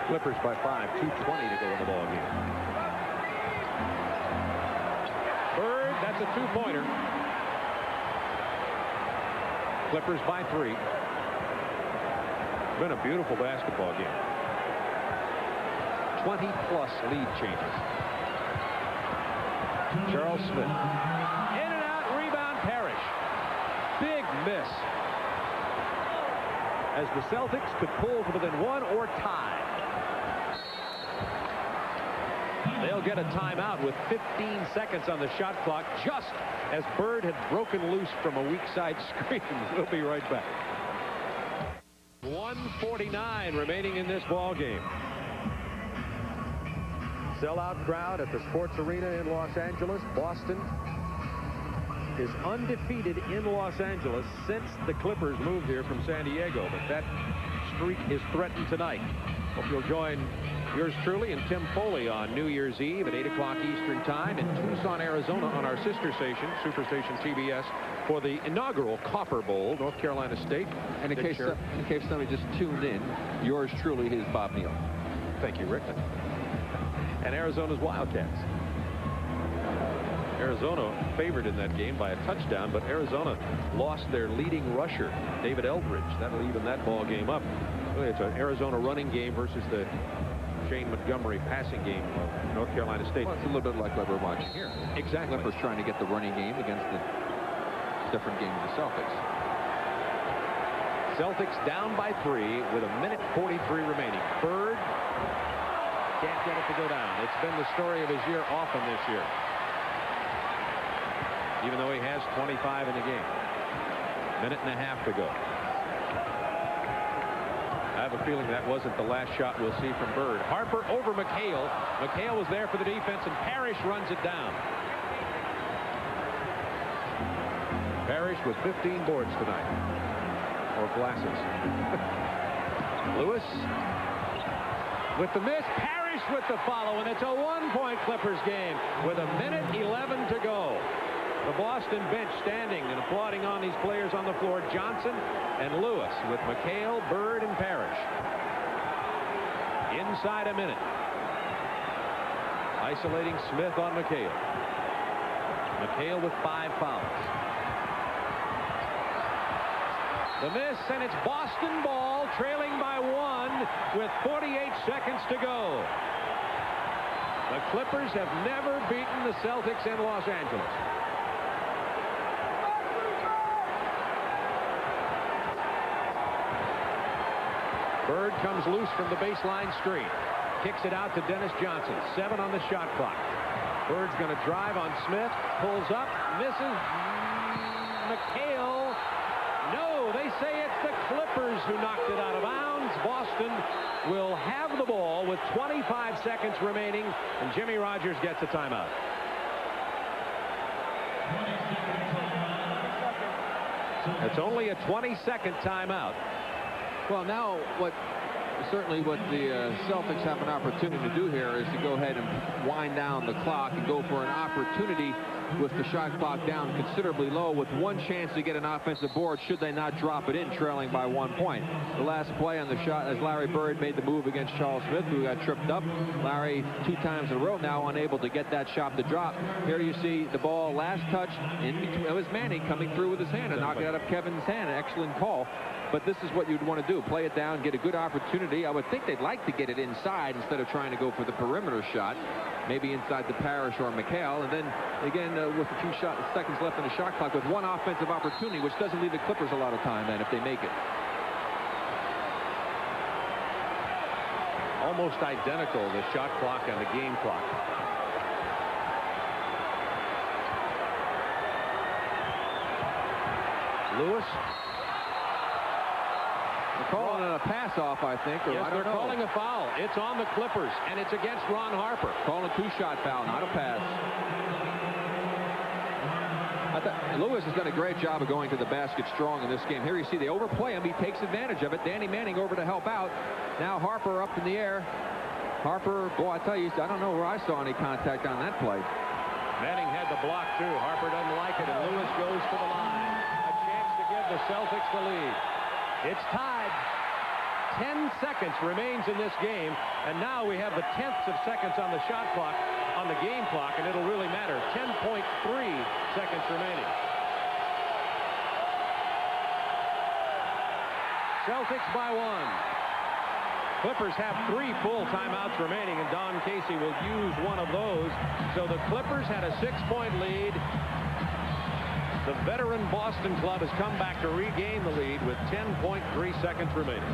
Clippers by 5, 2:20 to go in the ball game. Bird, that's a two-pointer. Clippers by 3. Been a beautiful basketball game. 20-plus lead changes. Charles Smith. In and out, rebound, Parrish. Big miss. As the Celtics could pull to within 1 or tie. They'll get a timeout with 15 seconds on the shot clock, just as Bird had broken loose from a weak side screen. We'll be right back. 1:49 remaining in this ball game. Sellout crowd at the Sports Arena in Los Angeles. Boston is undefeated in Los Angeles since the Clippers moved here from San Diego, but that streak is threatened tonight. Hope you'll join yours truly and Tim Foley on New Year's Eve at 8 o'clock Eastern Time in Tucson, Arizona, on our sister station, Superstation TBS, for the inaugural Copper Bowl, North Carolina State. And in case somebody just tuned in, yours truly is Bob Neal. Thank you, Rick. And Arizona's Wildcats. Arizona favored in that game by a touchdown, but Arizona lost their leading rusher, David Eldridge. That'll even that ball game up. Really, it's an Arizona running game versus the Shane Montgomery passing game of North Carolina State. Well, it's a little bit like what we're watching here. Exactly. Clippers trying to get the running game against the different game of the Celtics. Celtics down by 3 with 1:43 remaining. Bird can't get it to go down. It's been the story of his year often this year, even though he has 25 in the game. 1.5 to go. I have a feeling that wasn't the last shot we'll see from Bird. Harper over McHale. McHale was there for the defense, and Parrish runs it down. Parrish with 15 boards tonight. Or glasses. Lewis with the miss. Parrish with the follow, and it's a one-point Clippers game with 1:11 to go. The Boston bench standing and applauding on these players on the floor. Johnson and Lewis with McHale, Bird, and Parrish. Inside a minute. Isolating Smith on McHale. McHale with 5 fouls. The miss, and it's Boston ball, trailing by 1 with 48 seconds to go. The Clippers have never beaten the Celtics in Los Angeles. Bird comes loose from the baseline screen. Kicks it out to Dennis Johnson. 7 on the shot clock. Bird's going to drive on Smith. Pulls up. Misses. McHale. No, they say it's the Clippers who knocked it out of bounds. Boston will have the ball with 25 seconds remaining, and Jimmy Rogers gets a timeout. It's only a 20-second timeout. Well, now certainly what the Celtics have an opportunity to do here is to go ahead and wind down the clock and go for an opportunity with the shot clock down considerably low, with one chance to get an offensive board should they not drop it in, trailing by 1 point. The last play on the shot as Larry Bird made the move against Charles Smith, who got tripped up. Larry 2 times in a row now unable to get that shot to drop. Here you see the ball last touch in between. It was Manning coming through with his hand and knocking it out of Kevin's hand. An excellent call. But this is what you'd want to do. Play it down, get a good opportunity. I would think they'd like to get it inside instead of trying to go for the perimeter shot. Maybe inside the Parrish or McHale. And then, again, with a few seconds left on the shot clock, with one offensive opportunity, which doesn't leave the Clippers a lot of time then if they make it. Almost identical, the shot clock and the game clock. Lewis. They're calling it a pass-off, I think. Or Yes, I don't they're know. calling a foul. It's on the Clippers, and it's against Ron Harper. Calling a two-shot foul, not a pass. Lewis has done a great job of going to the basket strong in this game. Here you see they overplay him. He takes advantage of it. Danny Manning over to help out. Now Harper up in the air. Harper, boy, I tell you, I don't know where I saw any contact on that play. Manning had the block, too. Harper doesn't like it, and Lewis goes to the line. A chance to give the Celtics the lead. It's tied. 10 seconds remains in this game, and now we have the tenths of seconds on the shot clock, on the game clock, and it'll really matter. 10.3 seconds remaining. Celtics by 1. Clippers have 3 full timeouts remaining, and Don Casey will use one of those. So the Clippers had a 6-point lead. The veteran Boston club has come back to regain the lead with 10.3 seconds remaining.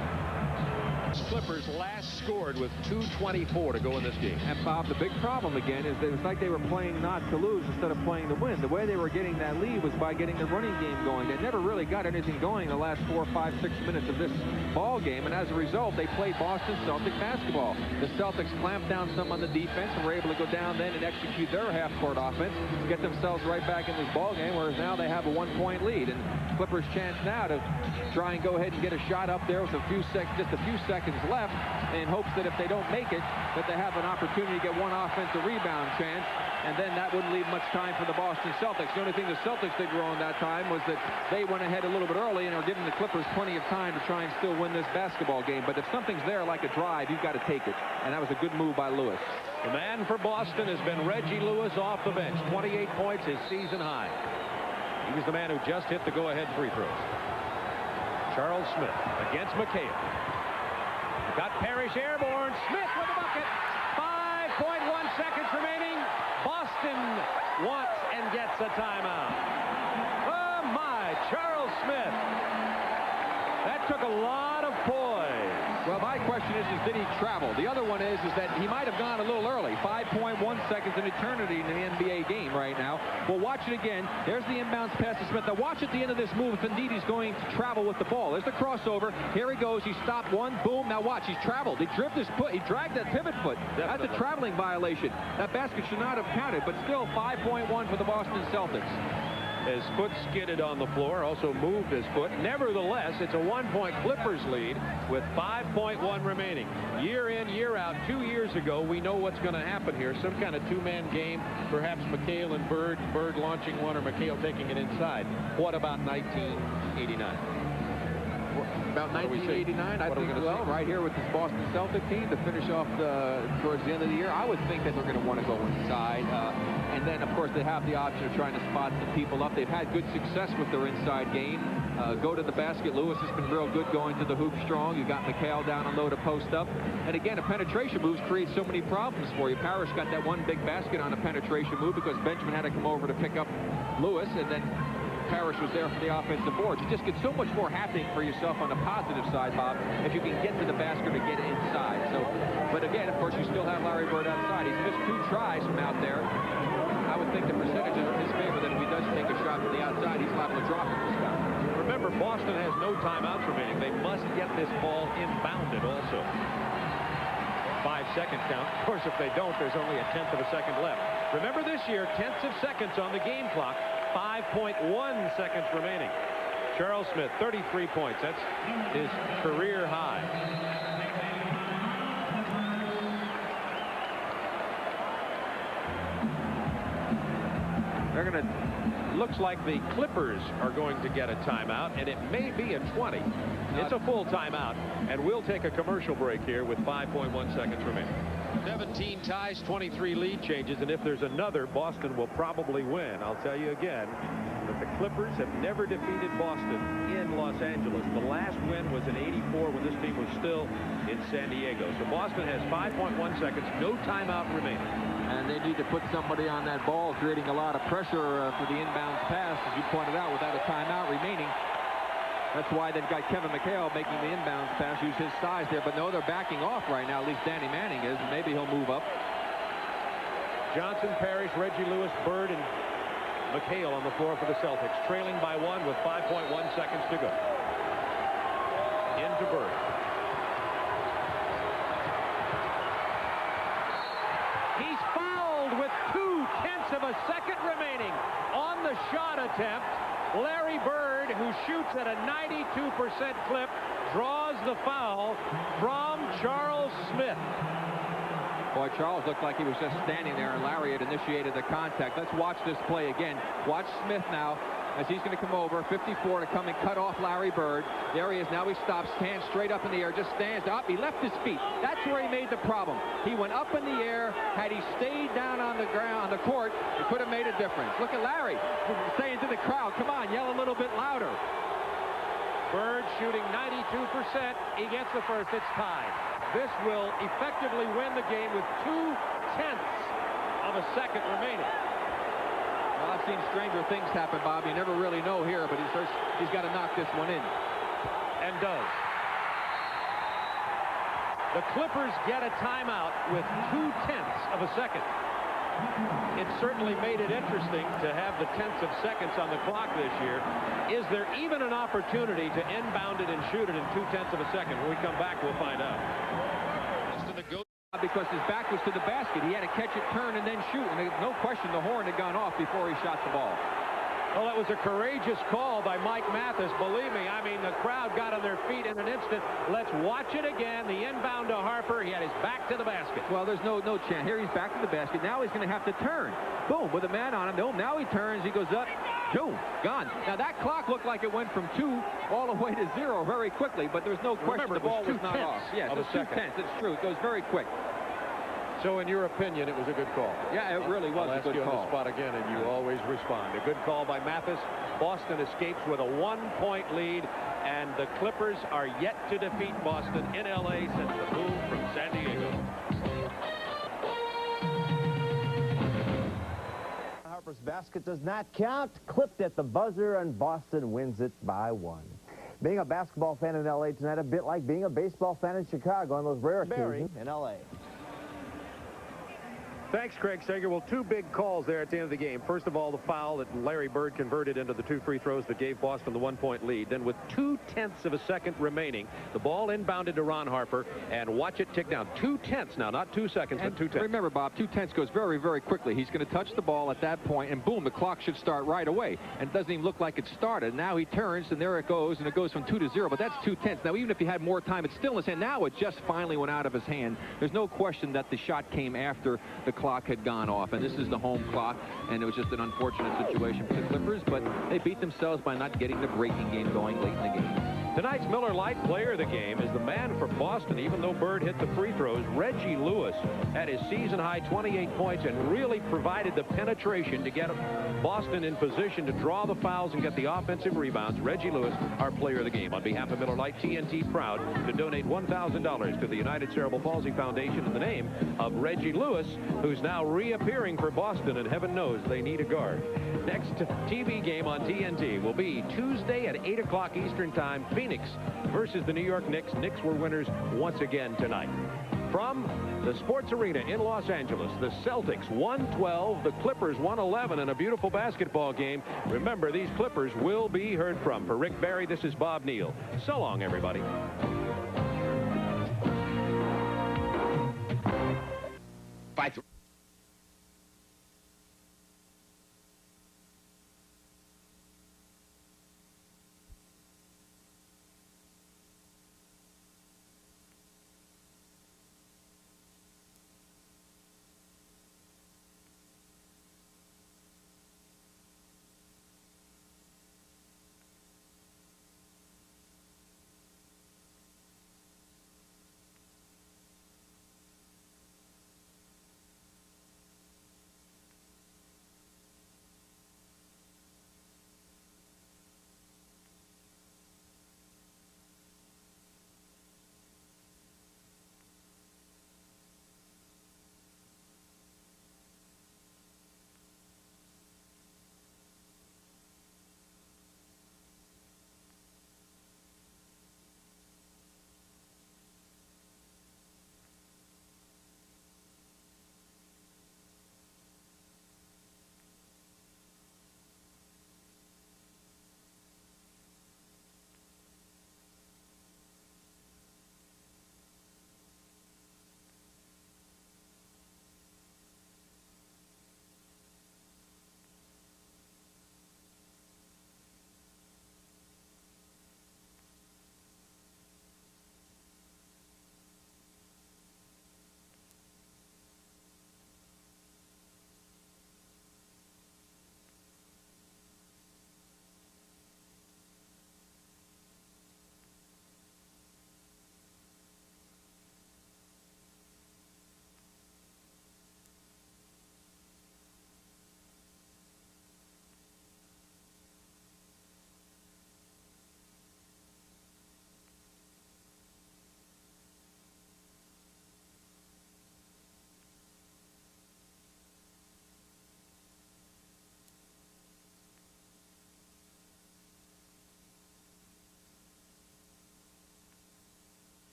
Clippers last scored with 2:24 to go in this game. And Bob, the big problem again is that it was like they were playing not to lose instead of playing to win. The way they were getting that lead was by getting the running game going. They never really got anything going in the last 4, 5, 6 minutes of this ball game, and as a result, they played Boston Celtic basketball. The Celtics clamped down some on the defense and were able to go down then and execute their half-court offense, get themselves right back in this ball game, whereas now they have a 1-point lead. And Clippers' chance now to try and go ahead and get a shot up there with just a few seconds left, in hopes that if they don't make it, that they have an opportunity to get one offensive rebound chance, and then that wouldn't leave much time for the Boston Celtics. The only thing the Celtics did wrong that time was that they went ahead a little bit early and are giving the Clippers plenty of time to try and still win this basketball game. But if something's there like a drive, you've got to take it, and that was a good move by Lewis. The man for Boston has been Reggie Lewis off the bench. 28 points, his season high. He was the man who just hit the go-ahead free throws. Charles Smith against McHale. Got Parrish airborne. Smith with the bucket. 5.1 seconds remaining. Boston wants and gets a timeout. Oh, my. Charles Smith. That took a lot of poise. Well, my question is did he travel? The other one is that he might have gone a little early. 5.1 seconds an eternity in the NBA game right now. We'll watch it again. There's the inbounds pass to Smith. Now watch at the end of this move if indeed he's going to travel with the ball. There's the crossover. Here he goes. He stopped one. Boom. Now watch. He's traveled. He drifted his foot. He dragged that pivot foot. Definitely. That's a traveling violation. That basket should not have counted, but still 5.1 for the Boston Celtics. His foot skidded on the floor, also moved his foot. Nevertheless, it's a 1-point Clippers lead with 5.1 remaining. Year in, year out, 2 years ago, we know what's going to happen here. Some kind of two-man game, perhaps McHale and Bird launching one or McHale taking it inside. What about 1989? About 1989, I think, well, right here with this Boston Celtic team to finish off towards the end of the year, I would think that they're going to want to go inside. And then, of course, they have the option of trying to spot some people up. They've had good success with their inside game. Go to the basket. Lewis has been real good going to the hoop strong. You got McHale down and low to post up. And again, a penetration moves create so many problems for you. Parrish got that one big basket on a penetration move because Benjamin had to come over to pick up Lewis, and then Parrish was there for the offensive boards. You just get so much more happening for yourself on the positive side, Bob, if you can get to the basket or get inside. So, but again, of course, you still have Larry Bird outside. He's missed 2 tries from out there. I would think the percentage is in his favor that if he does take a shot from the outside, he's liable to drop it this time. Remember, Boston has no timeouts remaining. They must get this ball inbounded also. 5-second count. Of course, if they don't, there's only a tenth of a second left. Remember this year, tenths of seconds on the game clock. 5.1 seconds remaining. Charles Smith, 33 points. That's his career high. They're going to... Looks like the Clippers are going to get a timeout, and it may be a 20. It's a full timeout, and we'll take a commercial break here with 5.1 seconds remaining. 17 ties, 23 lead changes, and if there's another, Boston will probably win. I'll tell you again that the Clippers have never defeated Boston in Los Angeles. The last win was in '84 when this team was still in San Diego. So Boston has 5.1 seconds, no timeout remaining. And they need to put somebody on that ball, creating a lot of pressure for the inbounds pass, as you pointed out, without a timeout remaining. That's why they've got Kevin McHale making the inbounds pass, use his size there. But no, they're backing off right now. At least Danny Manning is. Maybe he'll move up. Johnson, Parrish, Reggie Lewis, Bird, and McHale on the floor for the Celtics, trailing by 1 with 5.1 seconds to go. Into to Bird. He's fouled with 0.2 of a second remaining on the shot attempt. Larry Bird, who shoots at a 92% clip, draws the foul from Charles Smith. Boy, Charles looked like he was just standing there, and Larry had initiated the contact. Let's watch this play again. Watch Smith now as he's going to come over. 54 to come and cut off Larry Bird. There he is. Now he stops, hands straight up in the air, just stands up. He left his feet. That's where he made the problem. He went up in the air. Had he stayed down on the ground, on the court, it could have made a difference. Look at Larry saying to the crowd, come on, yell a little bit louder. Bird shooting 92%. He gets the first. It's tied. This will effectively win the game with 0.2 of a second remaining. Well, I've seen stranger things happen, Bob. You never really know here, but he's got to knock this one in. And does. The Clippers get a timeout with 0.2 of a second. It certainly made it interesting to have the tenths of seconds on the clock this year. Is there even an opportunity to inbound it and shoot it in 0.2 of a second? When we come back, we'll find out. Because his back was to the basket. He had to catch it, turn, and then shoot. And no question the horn had gone off before he shot the ball. Well, that was a courageous call by Mike Mathis. Believe me, I mean, the crowd got on their feet in an instant. Let's watch it again. The inbound to Harper. He had his back to the basket. Well, there's no chance. Here he's back to the basket. Now he's going to have to turn. Boom, with a man on him. Boom, now he turns. He goes up. Boom, gone. Now, that clock looked like it went from 2 all the way to 0 very quickly, but there's no question. Remember, the ball was not 0.2 off. Yes, it was 0.2. It's true. It goes very quick. So, in your opinion, it was a good call? Yeah, it really was a good call. I'll ask you on the spot again, and you always respond. A good call by Mathis. Boston escapes with a 1-point lead, and the Clippers are yet to defeat Boston in L.A. since the move from San Diego. Harper's basket does not count. Clipped at the buzzer, and Boston wins it by 1. Being a basketball fan in L.A. tonight, a bit like being a baseball fan in Chicago on those rare occasions in L.A. Thanks, Craig Sager. Well, 2 big calls there at the end of the game. First of all, the foul that Larry Bird converted into the 2 free throws that gave Boston the 1-point lead. Then with 0.2 of a second remaining, the ball inbounded to Ron Harper, and watch it tick down. 0.2 now, not 2 seconds, but 0.2. Remember, Bob, 0.2 goes very, very quickly. He's going to touch the ball at that point, and boom, the clock should start right away. And it doesn't even look like it started. Now he turns, and there it goes, and it goes from 2 to 0. But that's 0.2. Now, even if he had more time, it's still in his hand. Now it just finally went out of his hand. There's no question that the shot came after the clock had gone off. And this is the home clock, and it was just an unfortunate situation for the Clippers, but they beat themselves by not getting the breaking game going late in the game. Tonight's Miller Lite player of the game is the man for Boston. Even though Bird hit the free throws, Reggie Lewis had his season-high 28 points and really provided the penetration to get Boston in position to draw the fouls and get the offensive rebounds. Reggie Lewis, our player of the game. On behalf of Miller Lite, TNT proud to donate $1,000 to the United Cerebral Palsy Foundation in the name of Reggie Lewis, who's now reappearing for Boston, and heaven knows they need a guard. Next TV game on TNT will be Tuesday at 8 o'clock Eastern Time. Phoenix versus the New York Knicks. Knicks were winners once again tonight. From the Sports Arena in Los Angeles, the Celtics 112, the Clippers 111 in a beautiful basketball game. Remember, these Clippers will be heard from. For Rick Barry, this is Bob Neal. So long, everybody.